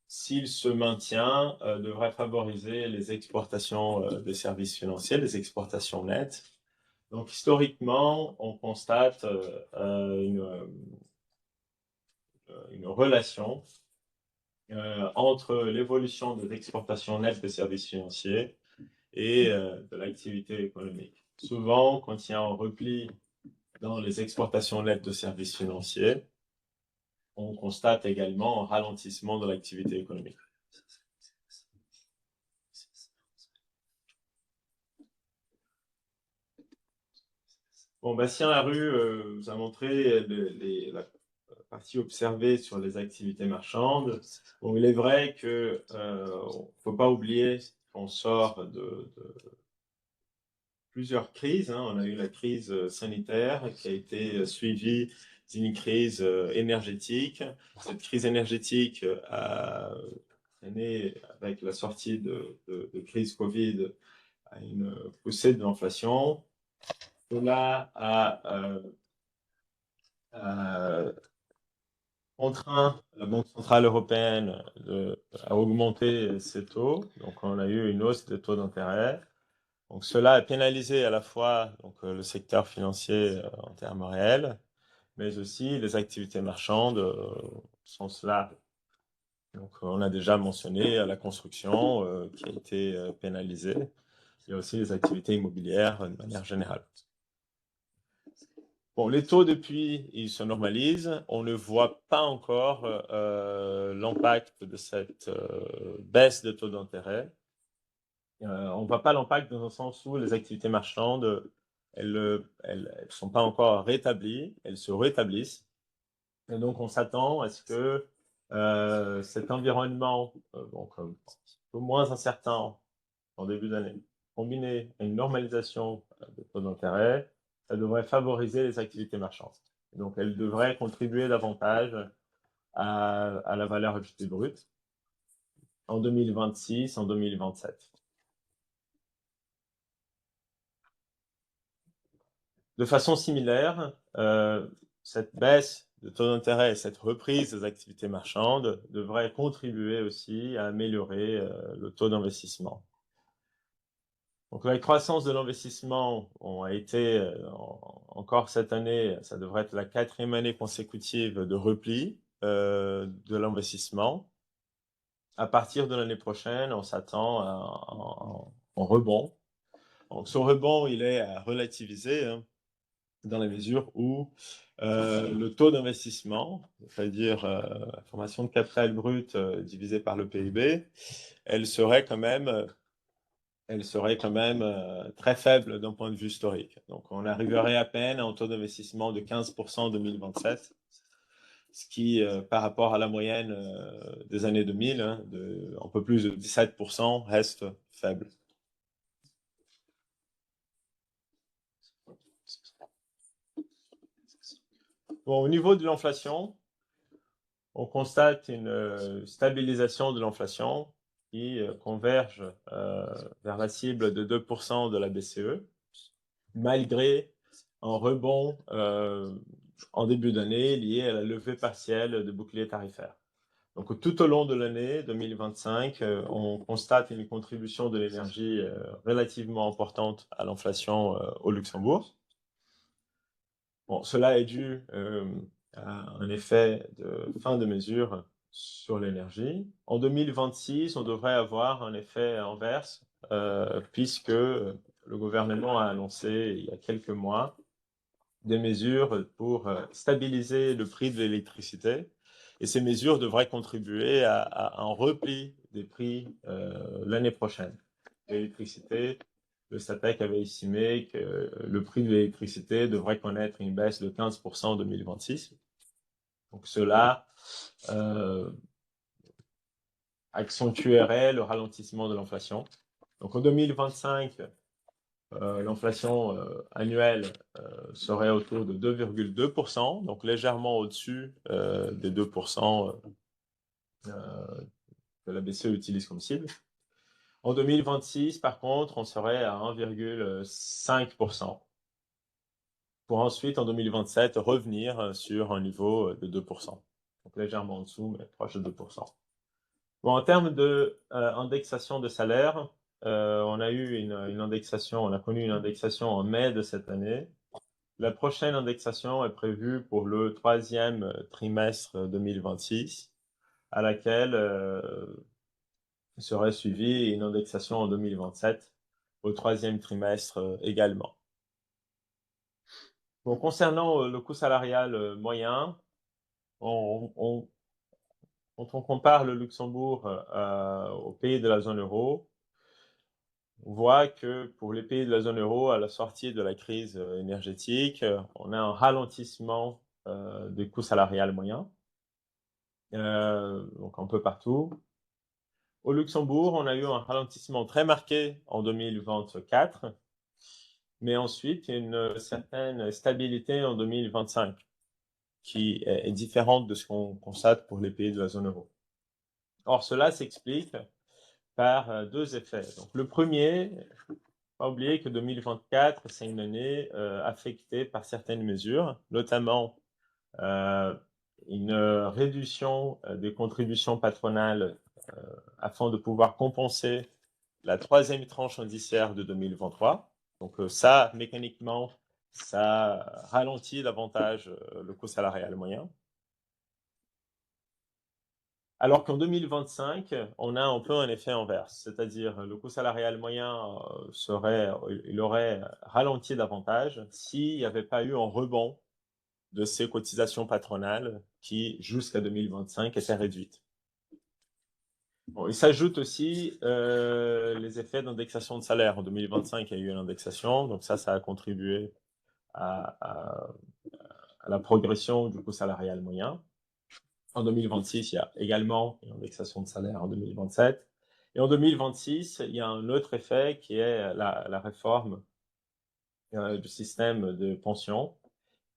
s'il se maintient, devrait favoriser les exportations de services financiers, les exportations nettes. Donc, historiquement, on constate une relation entre l'évolution des exportations nettes de services financiers et de l'activité économique. Souvent, quand il y a un repli dans les exportations nettes de services financiers, on constate également un ralentissement de l'activité économique. Bon, Bastien Larue vous a montré la partie observée sur les activités marchandes. Bon, il est vrai que ne faut pas oublier qu'on sort de plusieurs crises. On a eu la crise sanitaire qui a été suivie d'une crise énergétique. Cette crise énergétique a traîné avec la sortie de crise Covid à une poussée de l'inflation. Cela a contraint la Banque centrale européenne à augmenter ses taux. Donc, on a eu une hausse des taux d'intérêt. Donc, cela a pénalisé à la fois le secteur financier en termes réels, mais aussi les activités marchandes au sens large. Donc, on a déjà mentionné la construction qui a été pénalisée. Il y a aussi les activités immobilières de manière générale. Bon, les taux depuis, ils se normalisent. On ne voit pas encore l'impact de cette baisse de taux d'intérêt. On ne voit pas l'impact dans le sens où les activités marchandes, elles ne sont pas encore rétablies, elles se rétablissent. Et donc, on s'attend à ce que cet environnement, un peu moins incertain en début d'année, combiné à une normalisation des taux d'intérêt, ça devrait favoriser les activités marchandes. Donc, elles devraient contribuer davantage à la valeur ajoutée brute en 2026, en 2027. De façon similaire, cette baisse de taux d'intérêt et cette reprise des activités marchandes devraient contribuer aussi à améliorer le taux d'investissement. Donc la croissance de l'investissement a été, encore cette année, ça devrait être la 4e année consécutive de repli de l'investissement. À partir de l'année prochaine, on s'attend à un rebond. Donc ce rebond, il est à relativiser dans la mesure où le taux d'investissement, c'est-à-dire la formation de capital brut divisé par le PIB, elle serait quand même très faible d'un point de vue historique. Donc, on arriverait à peine à un taux d'investissement de 15% en 2027, ce qui, par rapport à la moyenne des années 2000, un peu plus de 17%, reste faible. Bon, au niveau de l'inflation, on constate une stabilisation de l'inflation qui converge vers la cible de 2% de la BCE, malgré un rebond en début d'année lié à la levée partielle de boucliers tarifaires. Donc tout au long de l'année 2025, on constate une contribution de l'énergie relativement importante à l'inflation au Luxembourg. Bon, cela est dû à un effet de fin de mesure sur l'énergie. En 2026, on devrait avoir un effet inverse, puisque le gouvernement a annoncé il y a quelques mois des mesures pour stabiliser le prix de l'électricité. Et ces mesures devraient contribuer à un repli des prix l'année prochaine. L'électricité, le SAPEC avait estimé que le prix de l'électricité devrait connaître une baisse de 15% en 2026. Donc cela accentuerait le ralentissement de l'inflation. Donc en 2025, l'inflation annuelle serait autour de 2,2%, donc légèrement au-dessus des 2% que la BCE utilise comme cible. En 2026, par contre, on serait à 1,5%. Pour ensuite, en 2027, revenir sur un niveau de 2%. Donc légèrement en dessous, mais proche de 2%. Bon, en termes de indexation de salaire, on a eu une indexation, on a connu une indexation en mai de cette année. La prochaine indexation est prévue pour le 3e trimestre 2026, à laquelle serait suivie une indexation en 2027, au 3e trimestre également. Bon, concernant le coût salarial moyen, quand on compare le Luxembourg aux pays de la zone euro, on voit que pour les pays de la zone euro, à la sortie de la crise énergétique, on a un ralentissement des coûts salariales moyens, donc un peu partout. Au Luxembourg, on a eu un ralentissement très marqué en 2024, mais ensuite une certaine stabilité en 2025, qui est différente de ce qu'on constate pour les pays de la zone euro. Or, cela s'explique par deux effets. Donc, le premier, pas oublier que 2024, c'est une année affectée par certaines mesures, notamment une réduction des contributions patronales afin de pouvoir compenser la 3e tranche indiciaire de 2023. Donc ça, mécaniquement, ça ralentit davantage le coût salarial moyen. Alors qu'en 2025, on a un peu un effet inverse, c'est-à-dire le coût salarial moyen il aurait ralenti davantage s'il n'y avait pas eu un rebond de ces cotisations patronales qui, jusqu'à 2025, étaient réduites. Bon, il s'ajoute aussi les effets d'indexation de salaire. En 2025, il y a eu une indexation, donc ça a contribué à la progression du coût salarial moyen. En 2026, il y a également une indexation de salaire en 2027. Et en 2026, il y a un autre effet qui est la réforme du système de pension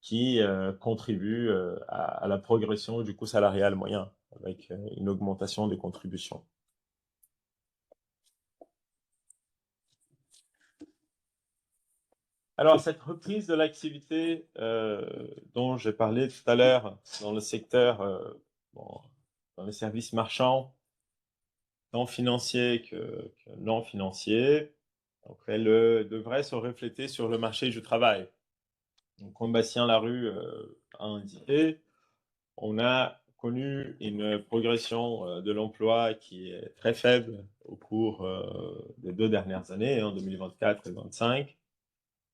qui contribue à la progression du coût salarial moyen avec une augmentation des contributions. Alors, cette reprise de l'activité dont j'ai parlé tout à l'heure dans le secteur, dans les services marchands, tant financiers que non financiers, donc elle devrait se refléter sur le marché du travail. Donc, comme Bastien Larue a indiqué, on a connu une progression de l'emploi qui est très faible au cours des 2 dernières années, en 2024 et 2025,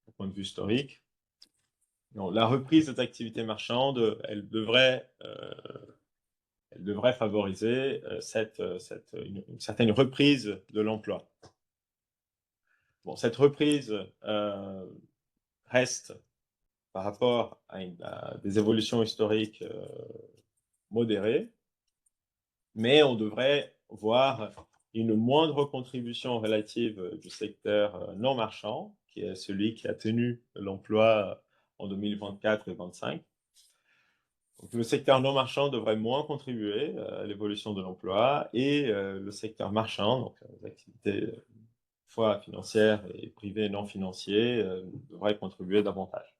au point de vue historique. Donc, la reprise des activités marchandes, elle devrait favoriser une certaine reprise de l'emploi. Bon, cette reprise reste par rapport à des évolutions historiques modérées, mais on devrait voir une moindre contribution relative du secteur non marchand, qui est celui qui a tenu l'emploi en 2024 et 2025. Donc, le secteur non marchand devrait moins contribuer à l'évolution de l'emploi et le secteur marchand, donc les activités fois financières et privées non financières, devrait contribuer davantage.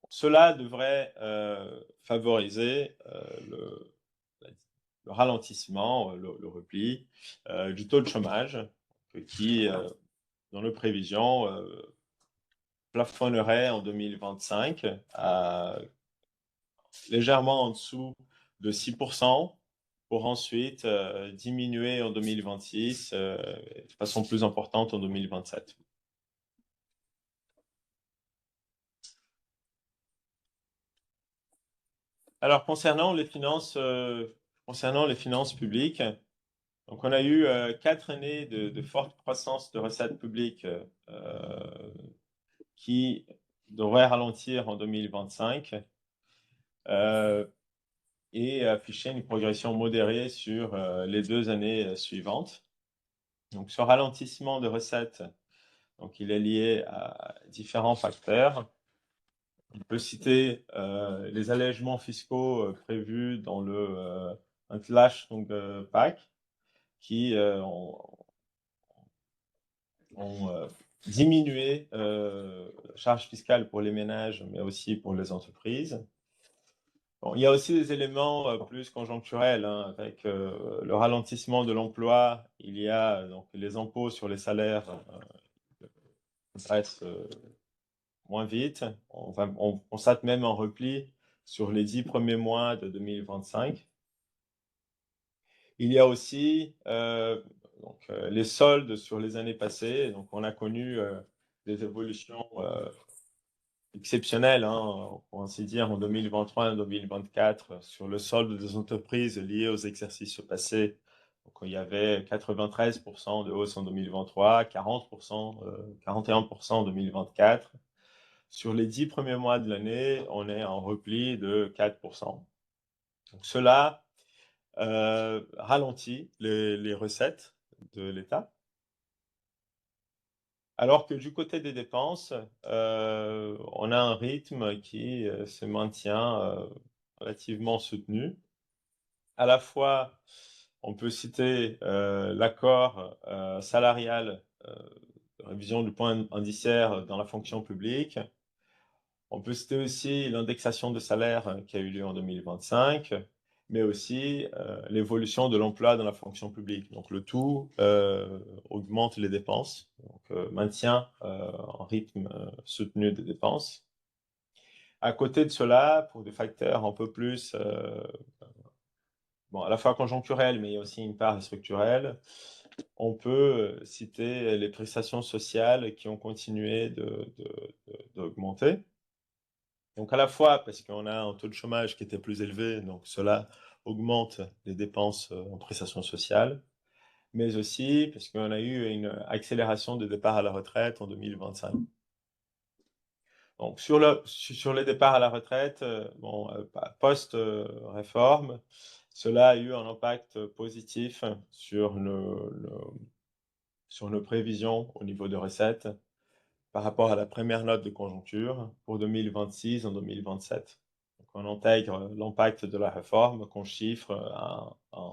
Cela devrait favoriser le ralentissement, le repli du taux de chômage qui, dans nos prévisions, plafonnerait en 2025 à légèrement en dessous de 6%, pour ensuite diminuer en 2026 de façon plus importante en 2027. Alors, concernant les finances publiques, donc on a eu 4 années de forte croissance de recettes publiques qui devraient ralentir en 2025 et afficher une progression modérée sur les 2 années suivantes. Donc, ce ralentissement de recettes, donc, il est lié à différents facteurs. On peut citer les allègements fiscaux prévus dans le Pact qui ont diminué la charge fiscale pour les ménages, mais aussi pour les entreprises. Bon, il y a aussi des éléments plus conjoncturels, hein, avec le ralentissement de l'emploi. Il y a donc les impôts sur les salaires baissent moins vite. On constate même un repli sur les 10 premiers mois de 2025. Il y a aussi les soldes sur les années passées. Donc, on a connu des évolutions exceptionnelles, hein, pour ainsi dire, en 2023 et 2024, sur le solde des entreprises liées aux exercices passés. Donc, il y avait 93% de hausse en 2023, 41% en 2024. Sur les 10 premiers mois de l'année, on est en repli de 4%. Donc, cela ralentit les recettes de l'État. Alors que du côté des dépenses, on a un rythme qui se maintient relativement soutenu. À la fois, on peut citer l'accord salarial, révision du point indiciaire dans la fonction publique. On peut citer aussi l'indexation de salaire qui a eu lieu en 2025, mais aussi l'évolution de l'emploi dans la fonction publique. Donc le tout augmente les dépenses, donc maintient un rythme soutenu des dépenses. À côté de cela, pour des facteurs un peu plus, à la fois conjoncturels, mais il y a aussi une part structurelle, on peut citer les prestations sociales qui ont continué d'augmenter. Donc à la fois parce qu'on a un taux de chômage qui était plus élevé, donc cela augmente les dépenses en prestations sociales, mais aussi parce qu'on a eu une accélération des départs à la retraite en 2025. Donc sur les départs à la retraite, post-réforme, cela a eu un impact positif sur nos prévisions au niveau de recettes par rapport à la première note de conjoncture pour 2026 en 2027. Donc on intègre l'impact de la réforme qu'on chiffre à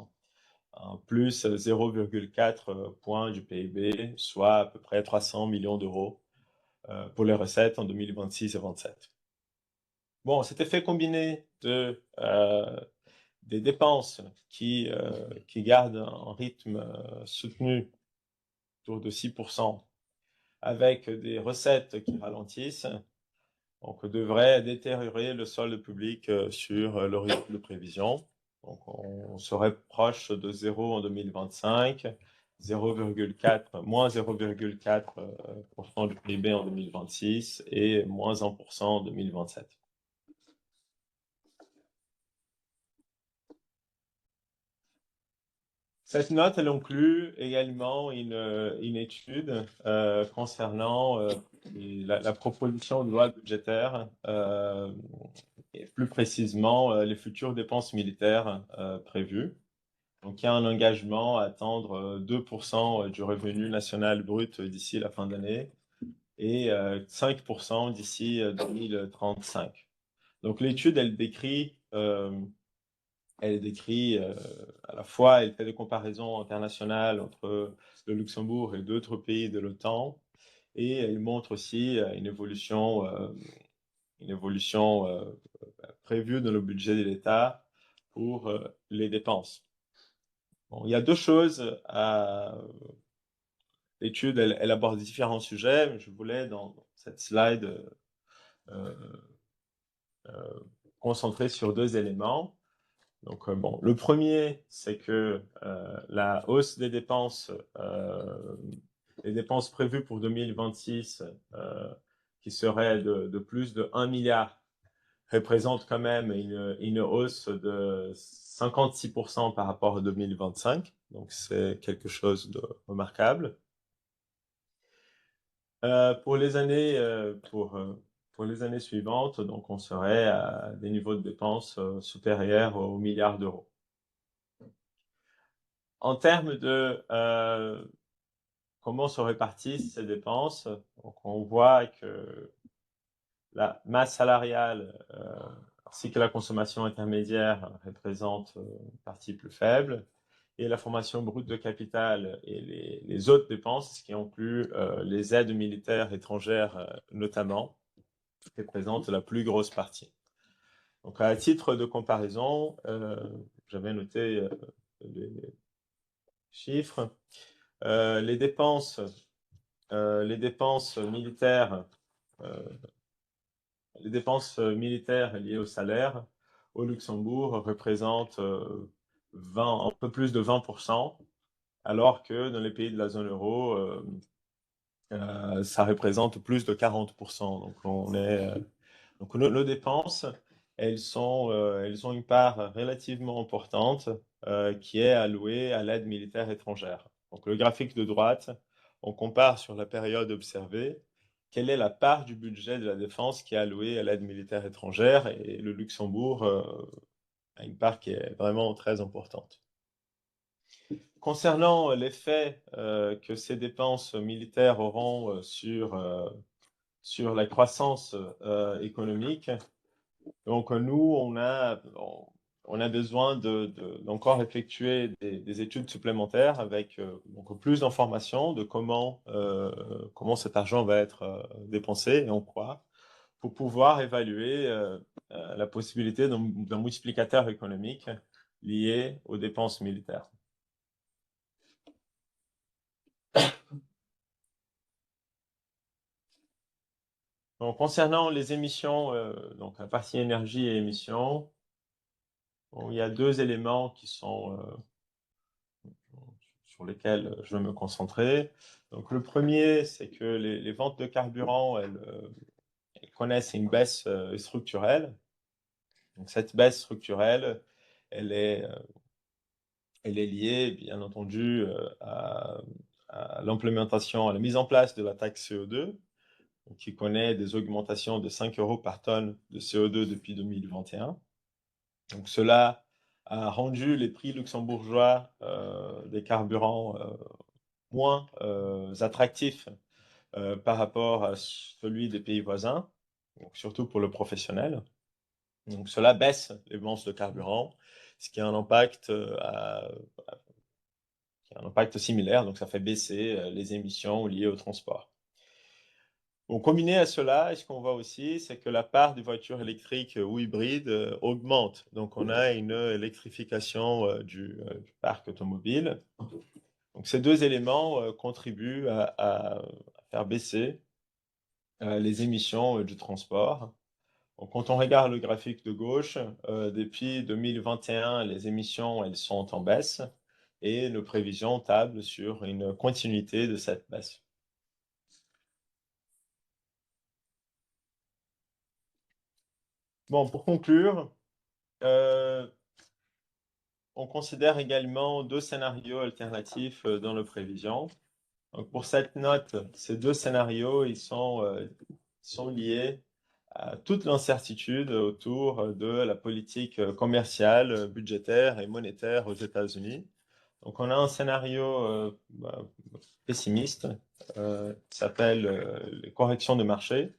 plus 0,4 points du PIB, soit à peu près 300 millions d'euros pour les recettes en 2026 et 2027. Bon, cet effet combiné des dépenses qui gardent un rythme soutenu autour de 6%, avec des recettes qui ralentissent, donc devrait détériorer le solde public sur le rythme de prévision. Donc on serait proche de 0 en 2025, moins 0,4% du PIB en 2026 et moins 1% en 2027. Cette note, elle inclut également une étude concernant la proposition de loi budgétaire, et plus précisément les futures dépenses militaires prévues. Donc, il y a un engagement à atteindre 2% du revenu national brut d'ici la fin d'année et 5% d'ici 2035. Donc, l'étude, elle décrit à la fois, elle fait des comparaisons internationales entre le Luxembourg et d'autres pays de l'OTAN, et elle montre aussi une évolution prévue dans le budget de l'État pour les dépenses. Bon, il y a deux choses. L'étude, elle aborde différents sujets, mais je voulais, dans cette slide, concentrer sur deux éléments. Donc, le premier, c'est que la hausse des dépenses, les dépenses prévues pour 2026, qui seraient de plus de 1 milliard, représentent quand même une hausse de 56% par rapport à 2025. Donc, c'est quelque chose de remarquable. Pour les années suivantes, donc on serait à des niveaux de dépenses supérieurs au milliard d'euros. En termes de comment se répartissent ces dépenses, donc on voit que la masse salariale ainsi que la consommation intermédiaire représentent une partie plus faible, et la formation brute de capital et les autres dépenses, ce qui inclut les aides militaires étrangères notamment, représentent la plus grosse partie. Donc, à titre de comparaison, j'avais noté les chiffres. Les dépenses militaires, liées au salaire au Luxembourg représentent un peu plus de 20%, alors que dans les pays de la zone euro, ça représente plus de 40%. Donc, donc nos dépenses, elles ont une part relativement importante qui est allouée à l'aide militaire étrangère. Donc, le graphique de droite, on compare sur la période observée quelle est la part du budget de la défense qui est allouée à l'aide militaire étrangère, et le Luxembourg a une part qui est vraiment très importante. Concernant l'effet que ces dépenses militaires auront sur la croissance économique, donc nous, on a besoin d'encore effectuer des études supplémentaires avec donc plus d'informations de comment cet argent va être dépensé et en quoi, pour pouvoir évaluer la possibilité d'un multiplicateur économique lié aux dépenses militaires. Donc, concernant les émissions, donc la partie énergie et émissions, bon, il y a deux éléments qui sont sur lesquels je veux me concentrer. Donc, le premier, c'est que les ventes de carburant, elles connaissent une baisse structurelle. Donc, cette baisse structurelle, elle est liée, bien entendu, à l'implémentation, à la mise en place de la taxe CO2, qui connaît des augmentations de 5 € par tonne de CO2 depuis 2021. Donc, cela a rendu les prix luxembourgeois des carburants moins attractifs par rapport à celui des pays voisins, donc surtout pour le professionnel. Donc, cela baisse les ventes de carburant, ce qui a un impact, similaire, donc ça fait baisser les émissions liées au transport. Bon, combiné à cela, ce qu'on voit aussi, c'est que la part des voitures électriques ou hybrides augmente. Donc, on a une électrification du parc automobile. Donc, ces deux éléments contribuent à faire baisser les émissions du transport. Donc, quand on regarde le graphique de gauche, depuis 2021, les émissions, elles sont en baisse et nos prévisions tablent sur une continuité de cette baisse. Bon, pour conclure, on considère également deux scénarios alternatifs dans nos prévisions. Donc, pour cette note, ces deux scénarios, ils sont liés à toute l'incertitude autour de la politique commerciale, budgétaire et monétaire aux États-Unis. Donc, on a un scénario pessimiste qui s'appelle les corrections de marché.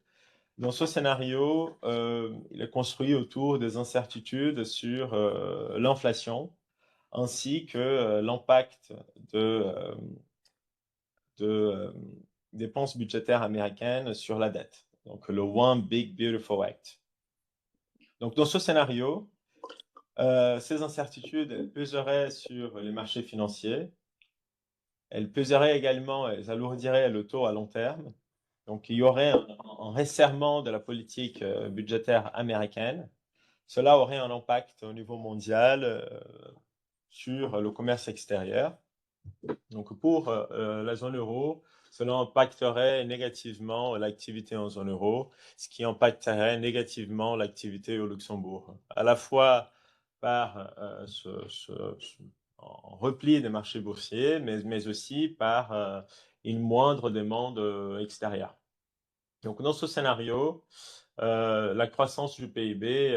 Dans ce scénario, il est construit autour des incertitudes sur l'inflation, ainsi que l'impact de dépenses budgétaires américaines sur la dette. Donc, le One Big Beautiful Act. Donc, dans ce scénario, ces incertitudes peseraient sur les marchés financiers. Elles peseraient également, elles alourdiraient le taux à long terme. Donc, il y aurait un resserrement de la politique budgétaire américaine. Cela aurait un impact au niveau mondial sur le commerce extérieur. Donc, pour la zone euro, cela impacterait négativement l'activité en zone euro, ce qui impacterait négativement l'activité au Luxembourg, à la fois par un repli des marchés boursiers, mais aussi par une moindre demande extérieure. Donc, dans ce scénario, la croissance du PIB,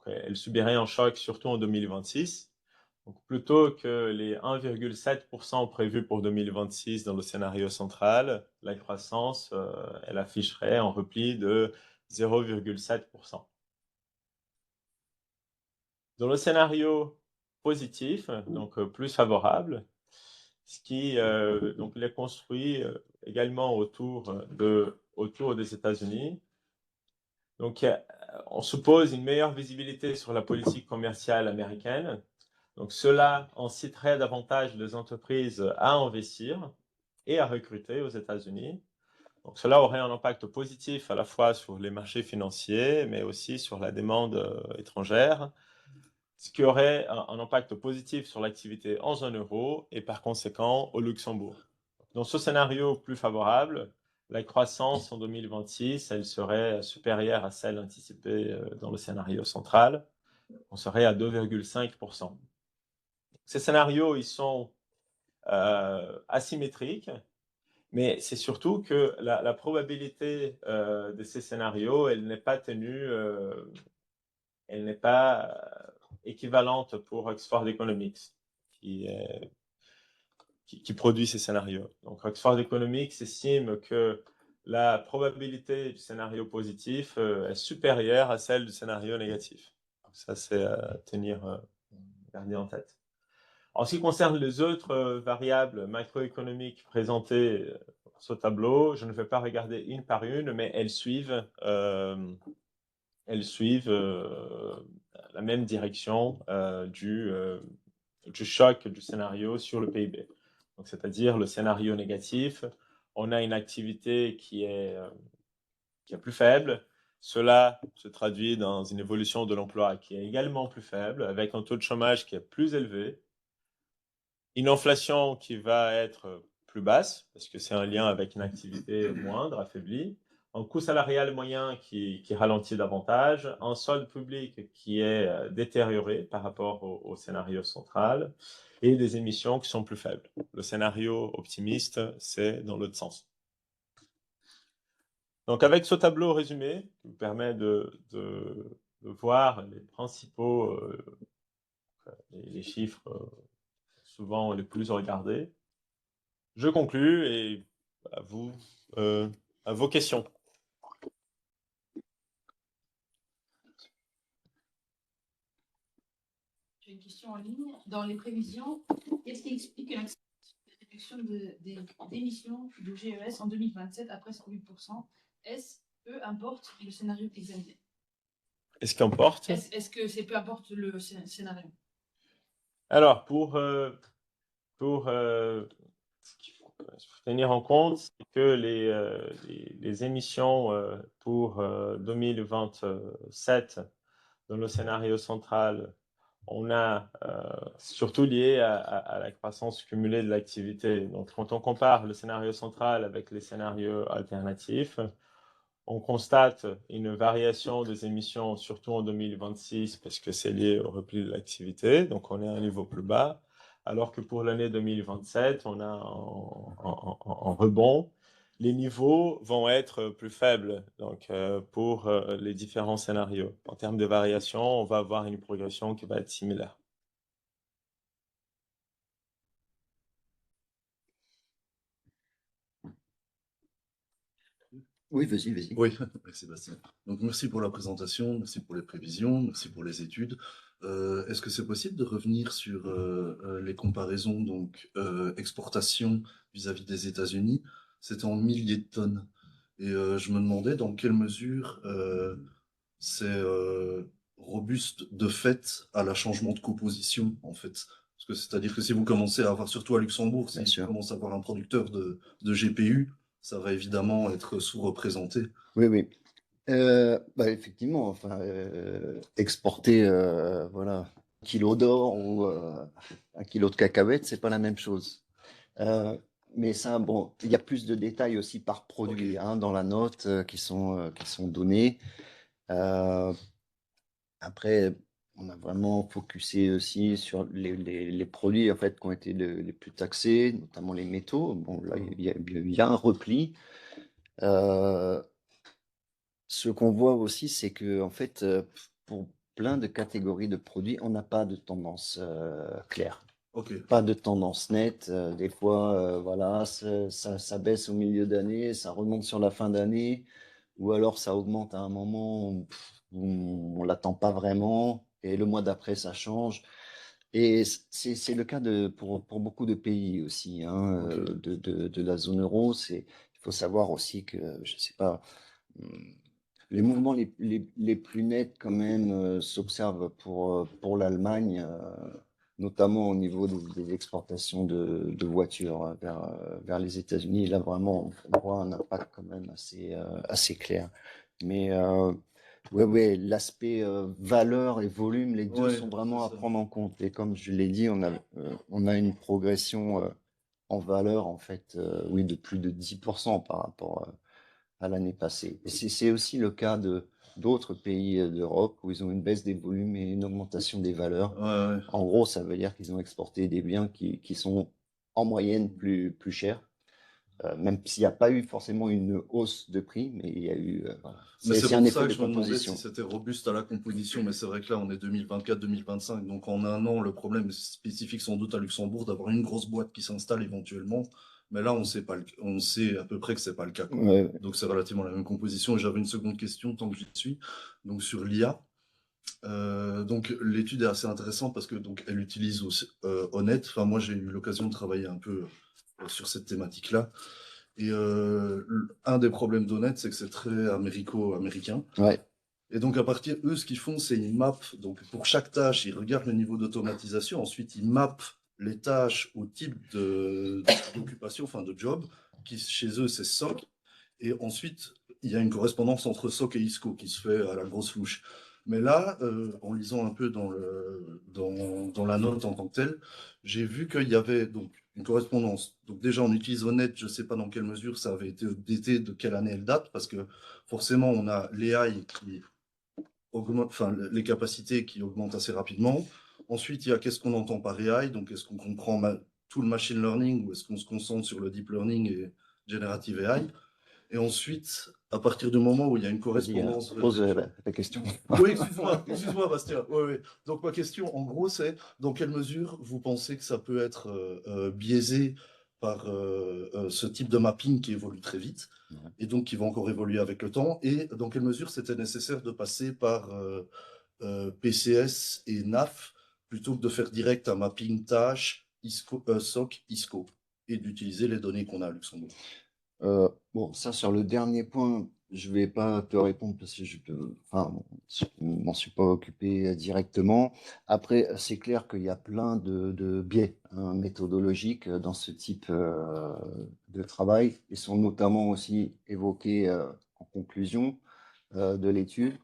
elle subirait un choc surtout en 2026. Donc, plutôt que les 1,7% prévus pour 2026 dans le scénario central, la croissance, elle afficherait un repli de 0,7%. Dans le scénario positif, donc plus favorable, ce qui donc, il est construit également autour des États-Unis. Donc, on suppose une meilleure visibilité sur la politique commerciale américaine. Donc, cela inciterait davantage les entreprises à investir et à recruter aux États-Unis. Donc, cela aurait un impact positif à la fois sur les marchés financiers, mais aussi sur la demande étrangère, ce qui aurait un impact positif sur l'activité en zone euro et par conséquent au Luxembourg. Dans ce scénario plus favorable, la croissance en 2026, elle serait supérieure à celle anticipée dans le scénario central. On serait à 2,5%. Ces scénarios, ils sont asymétriques, mais c'est surtout que la probabilité de ces scénarios, elle n'est pas tenue, elle n'est pas équivalente pour Oxford Economics, qui produit ces scénarios. Donc Oxford Economics estime que la probabilité du scénario positif est supérieure à celle du scénario négatif. Donc ça, c'est à garder en tête. En ce qui concerne les autres variables macroéconomiques présentées sur ce tableau, je ne vais pas regarder une par une, mais elles suivent la même direction du choc du scénario sur le PIB. Donc, c'est-à-dire le scénario négatif, on a une activité qui est plus faible. Cela se traduit dans une évolution de l'emploi qui est également plus faible, avec un taux de chômage qui est plus élevé, une inflation qui va être plus basse, parce que c'est un lien avec une activité moindre, affaiblie, un coût salarial moyen qui ralentit davantage, un solde public qui est détérioré par rapport au scénario central, et des émissions qui sont plus faibles. Le scénario optimiste, c'est dans l'autre sens. Donc avec ce tableau résumé, qui vous permet de voir les principaux les chiffres souvent les plus regardés, je conclus et à vous, à vos questions. J'ai une question en ligne. Dans les prévisions, qu'est-ce qui explique une réduction d'émissions de GES en 2027 à presque 8%? Est-ce peu importe le scénario examiné? Est-ce qu'importe? Est-ce que c'est peu importe le scénario? Alors, pour ce qu'il faut tenir en compte, c'est que les émissions pour 2027 dans le scénario central, on a surtout lié à la croissance cumulée de l'activité. Donc, quand on compare le scénario central avec les scénarios alternatifs, on constate une variation des émissions, surtout en 2026, parce que c'est lié au repli de l'activité, donc on est à un niveau plus bas, alors que pour l'année 2027, on a un rebond. Les niveaux vont être plus faibles donc, pour les différents scénarios. En termes de variation, on va avoir une progression qui va être similaire. Oui, vas-y. Oui, Sébastien. Donc, merci pour la présentation, merci pour les prévisions, merci pour les études. Est-ce que c'est possible de revenir sur les comparaisons, donc exportation vis-à-vis des États-Unis? C'était en milliers de tonnes. Et je me demandais dans quelle mesure c'est robuste de fait à la changement de composition, en fait. Parce que c'est-à-dire que si vous commencez à avoir, surtout à Luxembourg, si Bien vous sûr. commencez à avoir un producteur de GPU, ça va évidemment être sous-représenté. Oui. Effectivement, enfin, exporter voilà, 1 kilo d'or ou 1 kilo de cacahuètes, c'est pas la même chose. Mais ça, bon, il y a plus de détails aussi par produit hein, dans la note qui sont donnés. Après, on a vraiment focusé aussi sur les produits en fait qui ont été les plus taxés, notamment les métaux. Bon, là, il y a un repli. Ce qu'on voit aussi, c'est que en fait, pour plein de catégories de produits, on n'a pas de tendance claire. Ok. Pas de tendance nette. Des fois, voilà, ça baisse au milieu d'année, ça remonte sur la fin d'année, ou alors ça augmente à un moment où on l'attend pas vraiment, et le mois d'après, ça change. Et c'est le cas pour beaucoup de pays aussi, hein, Ok. de la zone euro. Il faut savoir aussi que, je sais pas, Les mouvements les plus nets, quand même, s'observent pour l'Allemagne, notamment au niveau des exportations de voitures vers les États-Unis. Là, vraiment, on voit un impact quand même assez clair. Mais ouais, l'aspect valeur et volume, les deux Ouais, sont vraiment c'est à ça. prendre en compte. Et comme je l'ai dit, on a une progression en valeur, en fait, oui, de plus de 10% par rapport à l'année passée. Et c'est aussi le cas d'autres pays d'Europe où ils ont une baisse des volumes et une augmentation des valeurs. Ouais, ouais. En gros, ça veut dire qu'ils ont exporté des biens qui sont en moyenne plus chers, même s'il n'y a pas eu forcément une hausse de prix, mais il y a eu, voilà. Mais c'est C'est un pour effet ça de que je me demandais composition. si c'était robuste à la composition, mais c'est vrai que là, on est 2024-2025, donc en un an, le problème est spécifique sans doute à Luxembourg d'avoir une grosse boîte qui s'installe éventuellement, mais là, on sait pas on sait à peu près que c'est pas le cas, quoi. Ouais, Donc c'est relativement la même composition. Et j'avais une seconde question tant que j'y suis, donc sur l'IA. Donc l'étude est assez intéressante parce que donc elle utilise aussi, Honnête. Enfin moi j'ai eu l'occasion de travailler un peu sur cette thématique-là. Et un des problèmes d'Honnête, c'est que c'est très américo-américain. ouais, Et donc, à partir, eux, ce qu'ils font, c'est ils mappent, donc pour chaque tâche, ils regardent le niveau d'automatisation, ensuite ils mappent les tâches au type d'occupation, enfin de job, qui chez eux, c'est SOC, et ensuite, il y a une correspondance entre SOC et ISCO qui se fait à la grosse louche. Mais là, en lisant un peu dans la note en tant que telle, j'ai vu qu'il y avait donc une correspondance. Donc déjà, on utilise Honnête, je ne sais pas dans quelle mesure ça avait été daté, de quelle année elle date, parce que forcément, on a l'AI qui augmente, enfin, les capacités qui augmentent assez rapidement. Ensuite, il y a qu'est-ce qu'on entend par AI, donc est-ce qu'on comprend tout le machine learning ou est-ce qu'on se concentre sur le deep learning et generative AI. Et ensuite, à partir du moment où il y a une vas-y, correspondance... pose la question. Oui, excuse-moi, Bastien. Oui, oui. Donc ma question, en gros, c'est dans quelle mesure vous pensez que ça peut être biaisé par ce type de mapping qui évolue très vite Ouais. et donc qui va encore évoluer avec le temps, et dans quelle mesure c'était nécessaire de passer par PCS et NAF plutôt que de faire direct un mapping tâche, SOC, ISCO, et d'utiliser les données qu'on a à Luxembourg. Bon, ça, sur le dernier point, je vais pas te répondre parce que enfin, je m'en suis pas occupé directement. Après, c'est clair qu'il y a plein de biais méthodologiques dans ce type de travail. Ils sont notamment aussi évoqués en conclusion de l'étude.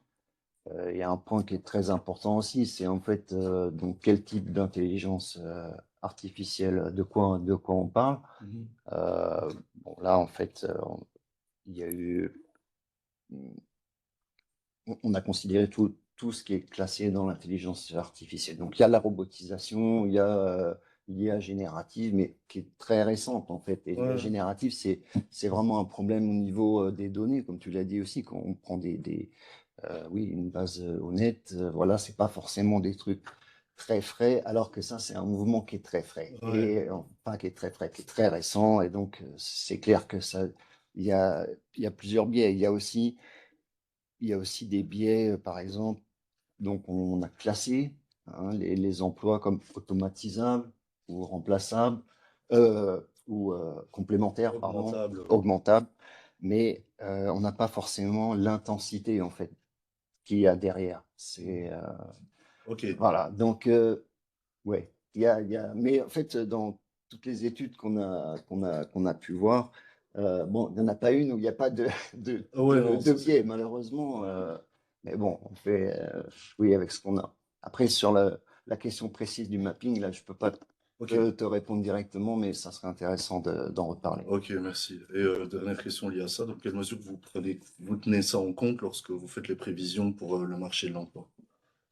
Il y a un point qui est très important aussi, c'est en fait donc quel type d'intelligence artificielle, de quoi on parle. Bon, là, en fait, il y a eu, on a considéré tout ce qui est classé dans l'intelligence artificielle. Donc, il y a la robotisation, il y a l'IA générative, mais qui est très récente, en fait. Et l'IA Ouais. générative, c'est vraiment un problème au niveau des données, comme tu l'as dit aussi, quand on prend oui, une base honnête, voilà, c'est pas forcément des trucs très frais, alors que ça, c'est un mouvement qui est très frais, Ouais. et enfin qui est très frais, qui est très récent, et donc c'est clair que ça, il y a plusieurs biais. Il y a aussi des biais, par exemple, donc on a classé les emplois comme automatisables ou remplaçables, ou complémentaires, pardon, Augmentable. augmentables, mais on n'a pas forcément l'intensité, en fait, qu'il y a derrière. C'est Ok. voilà. Donc ouais, mais en fait, dans toutes les études qu'on a pu voir, bon, il n'y en a pas une où il n'y a pas Ouais, non, de ça, biais, malheureusement. Mais bon, on fait oui avec ce qu'on a. Après, sur la question précise du mapping, là, je peux pas ok. te répondre directement, mais ça serait intéressant d'en reparler. Ok, merci. Et dernière question liée à ça, dans quelle mesure vous tenez ça en compte lorsque vous faites les prévisions pour le marché de l'emploi?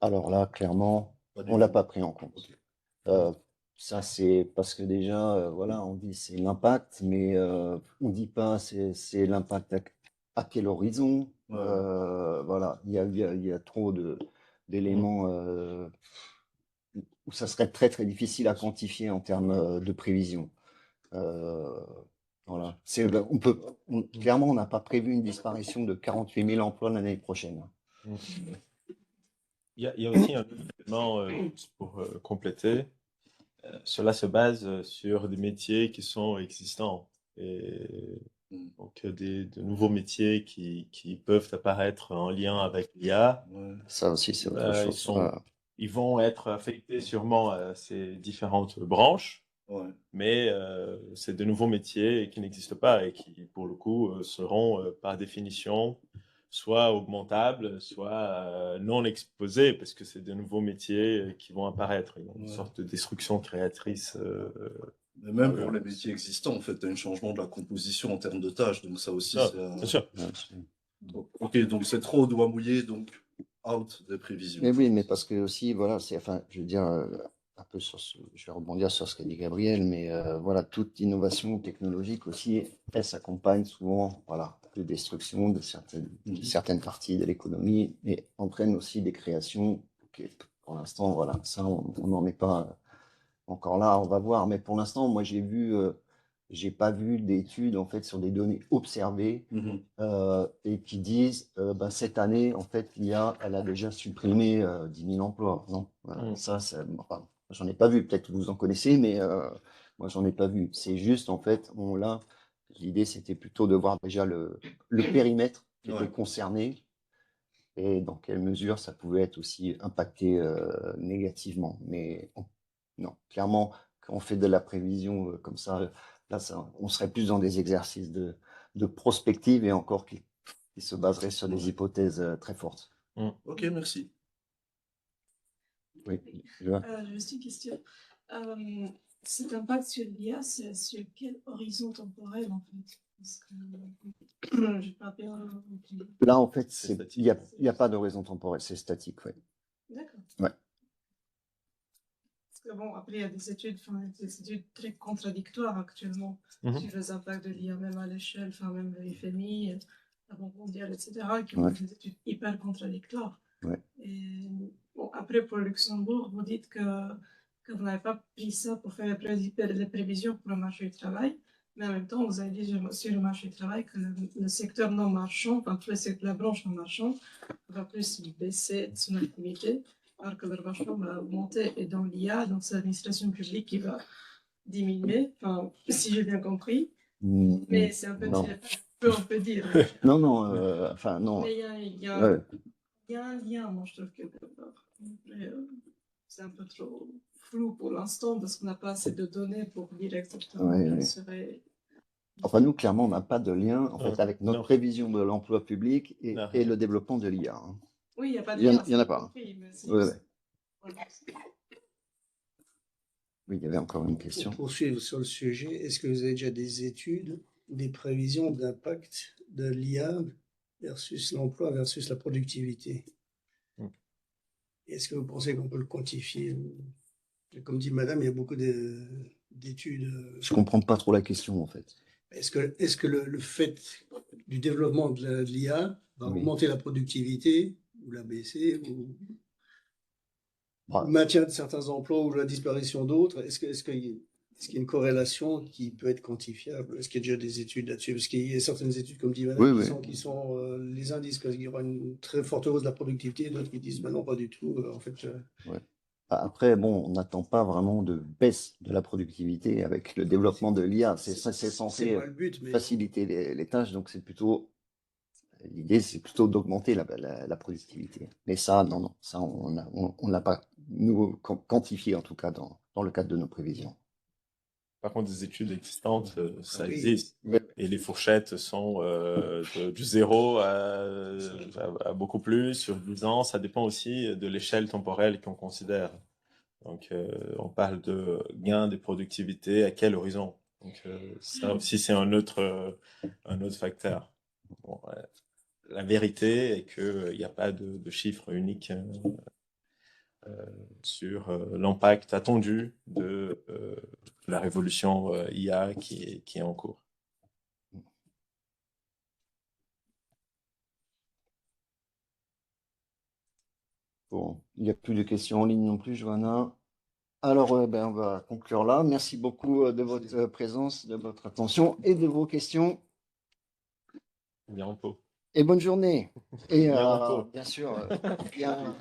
Alors là, clairement, Pas du on l'a tout. pas pris en compte. Ok. Euh, Ça, c'est parce que déjà, voilà, on dit c'est l'impact, mais on dit pas c'est l'impact à quel horizon. Ouais. Voilà, il y a trop d'éléments où ça serait très très difficile à quantifier en termes de prévision. Euh, voilà, clairement, on n'a pas prévu une disparition de 48 000 emplois l'année prochaine. Il y a aussi un autre élément juste pour compléter. Cela se base sur des métiers qui sont existants. Et Donc, de nouveaux métiers qui peuvent apparaître en lien avec l'IA. Ouais. Ça aussi, c'est autre chose. Ils vont être affectés sûrement à ces différentes branches, Ouais. mais c'est de nouveaux métiers qui n'existent pas et qui, pour le coup, seront par définition soit augmentables, soit non exposés, parce que c'est de nouveaux métiers qui vont apparaître. Il y a une sorte de destruction créatrice. Mais même pour les métiers existants, en fait, tu as un changement de la composition en termes de tâches, donc ça aussi, bien sûr. Ok, donc c'est trop au doigt mouillé, donc out des prévisions. Mais oui, mais parce que aussi, voilà, enfin, je veux dire, un peu je vais rebondir sur ce qu'a dit Gabriel, mais voilà, toute innovation technologique aussi, elle s'accompagne souvent, voilà, de destruction de certaines parties de l'économie, et entraîne aussi des créations. Pour l'instant, voilà, ça, on n'en est pas encore là, on va voir. Mais pour l'instant, moi, j'ai pas vu d'études en fait sur des données observées et qui disent ben, cette année, en fait, l'IA, elle a déjà supprimé 10 000 emplois. Non, ça, enfin, j'en ai pas vu. Peut-être que vous en connaissez, mais moi, j'en ai pas vu. C'est juste, en fait, l'idée, c'était plutôt de voir déjà le périmètre qui était concerné et dans quelle mesure ça pouvait être aussi impacté négativement. Mais non, clairement, quand on fait de la prévision comme ça, là, on serait plus dans des exercices de prospective et encore qui se baseraient sur des hypothèses très fortes. Ok, merci. Oui, juste une question. Cet impact sur l'IA, c'est sur quel horizon temporel en fait? Parce que j'ai pas bien compris. Là, en fait, il n'y a pas d'horizon temporel, c'est statique, oui. D'accord. Ouais. Parce que bon, après, il y a des études très contradictoires actuellement sur les impacts de l'IA, même à l'échelle, enfin, même le FMI, la Banque mondiale, etc., qui ont des études hyper contradictoires. Ouais. Et bon, après, pour Luxembourg, vous dites que vous n'avez pas pris ça pour faire les prévisions pour le marché du travail, mais en même temps, vous avez dit sur le marché du travail que le secteur non marchand, enfin, la branche non marchande, va plus baisser de son activité, alors que le marchand va augmenter. Et dans l'IA, donc c'est l'administration publique qui va diminuer, enfin, si j'ai bien compris. Mais c'est un peu peu on peut dire. Non, enfin, non. Mais il y a un lien, moi, je trouve, quelque part. C'est un peu trop flou pour l'instant parce qu'on n'a pas assez de données pour dire exactement quel serait. Enfin, nous, clairement, on n'a pas de lien en fait, avec notre prévision de l'emploi public et le développement de l'IA. Hein. Oui, il n'y a pas de lien. Il n'y en a pas. Compris, oui, il y avait encore une question. Pour poursuivre sur le sujet, est-ce que vous avez déjà des études, des prévisions d'impact de l'IA versus l'emploi versus la productivité? Est-ce que vous pensez qu'on peut le quantifier? Comme dit madame, il y a beaucoup d'études. Je ne comprends pas trop la question, en fait. Est-ce que le fait du développement de l'IA va augmenter la productivité ou la baisser ou le maintien de certains emplois ou la disparition d'autres? Est-ce qu'il y a une corrélation qui peut être quantifiable? Est-ce qu'il y a déjà des études là-dessus? Parce qu'il y a certaines études, comme dit madame, qui sont les indices qu'il y aura une très forte hausse de la productivité, d'autres qui disent non, pas du tout. En fait, Après, bon, on n'attend pas vraiment de baisse de la productivité avec le développement de l'IA. C'est censé faciliter les tâches, donc c'est plutôt. L'idée, c'est plutôt d'augmenter la productivité. Mais ça, non, ça, on ne l'a pas nous quantifié, en tout cas, dans le cadre de nos prévisions. Par contre, des études existantes, ça existe. Et les fourchettes sont du 0 à beaucoup plus, sur 10 ans. Ça dépend aussi de l'échelle temporelle qu'on considère. Donc, on parle de gain de productivité à quel horizon. Donc, ça aussi, c'est un autre facteur. Bon, la vérité est qu'il n'y a pas de chiffre unique sur l'impact attendu de la révolution IA qui est en cours. Bon, il n'y a plus de questions en ligne non plus, Johanna. Alors, on va conclure là. Merci beaucoup de votre présence, de votre attention et de vos questions. Bien repos. Et bonne journée. Et bien sûr, bien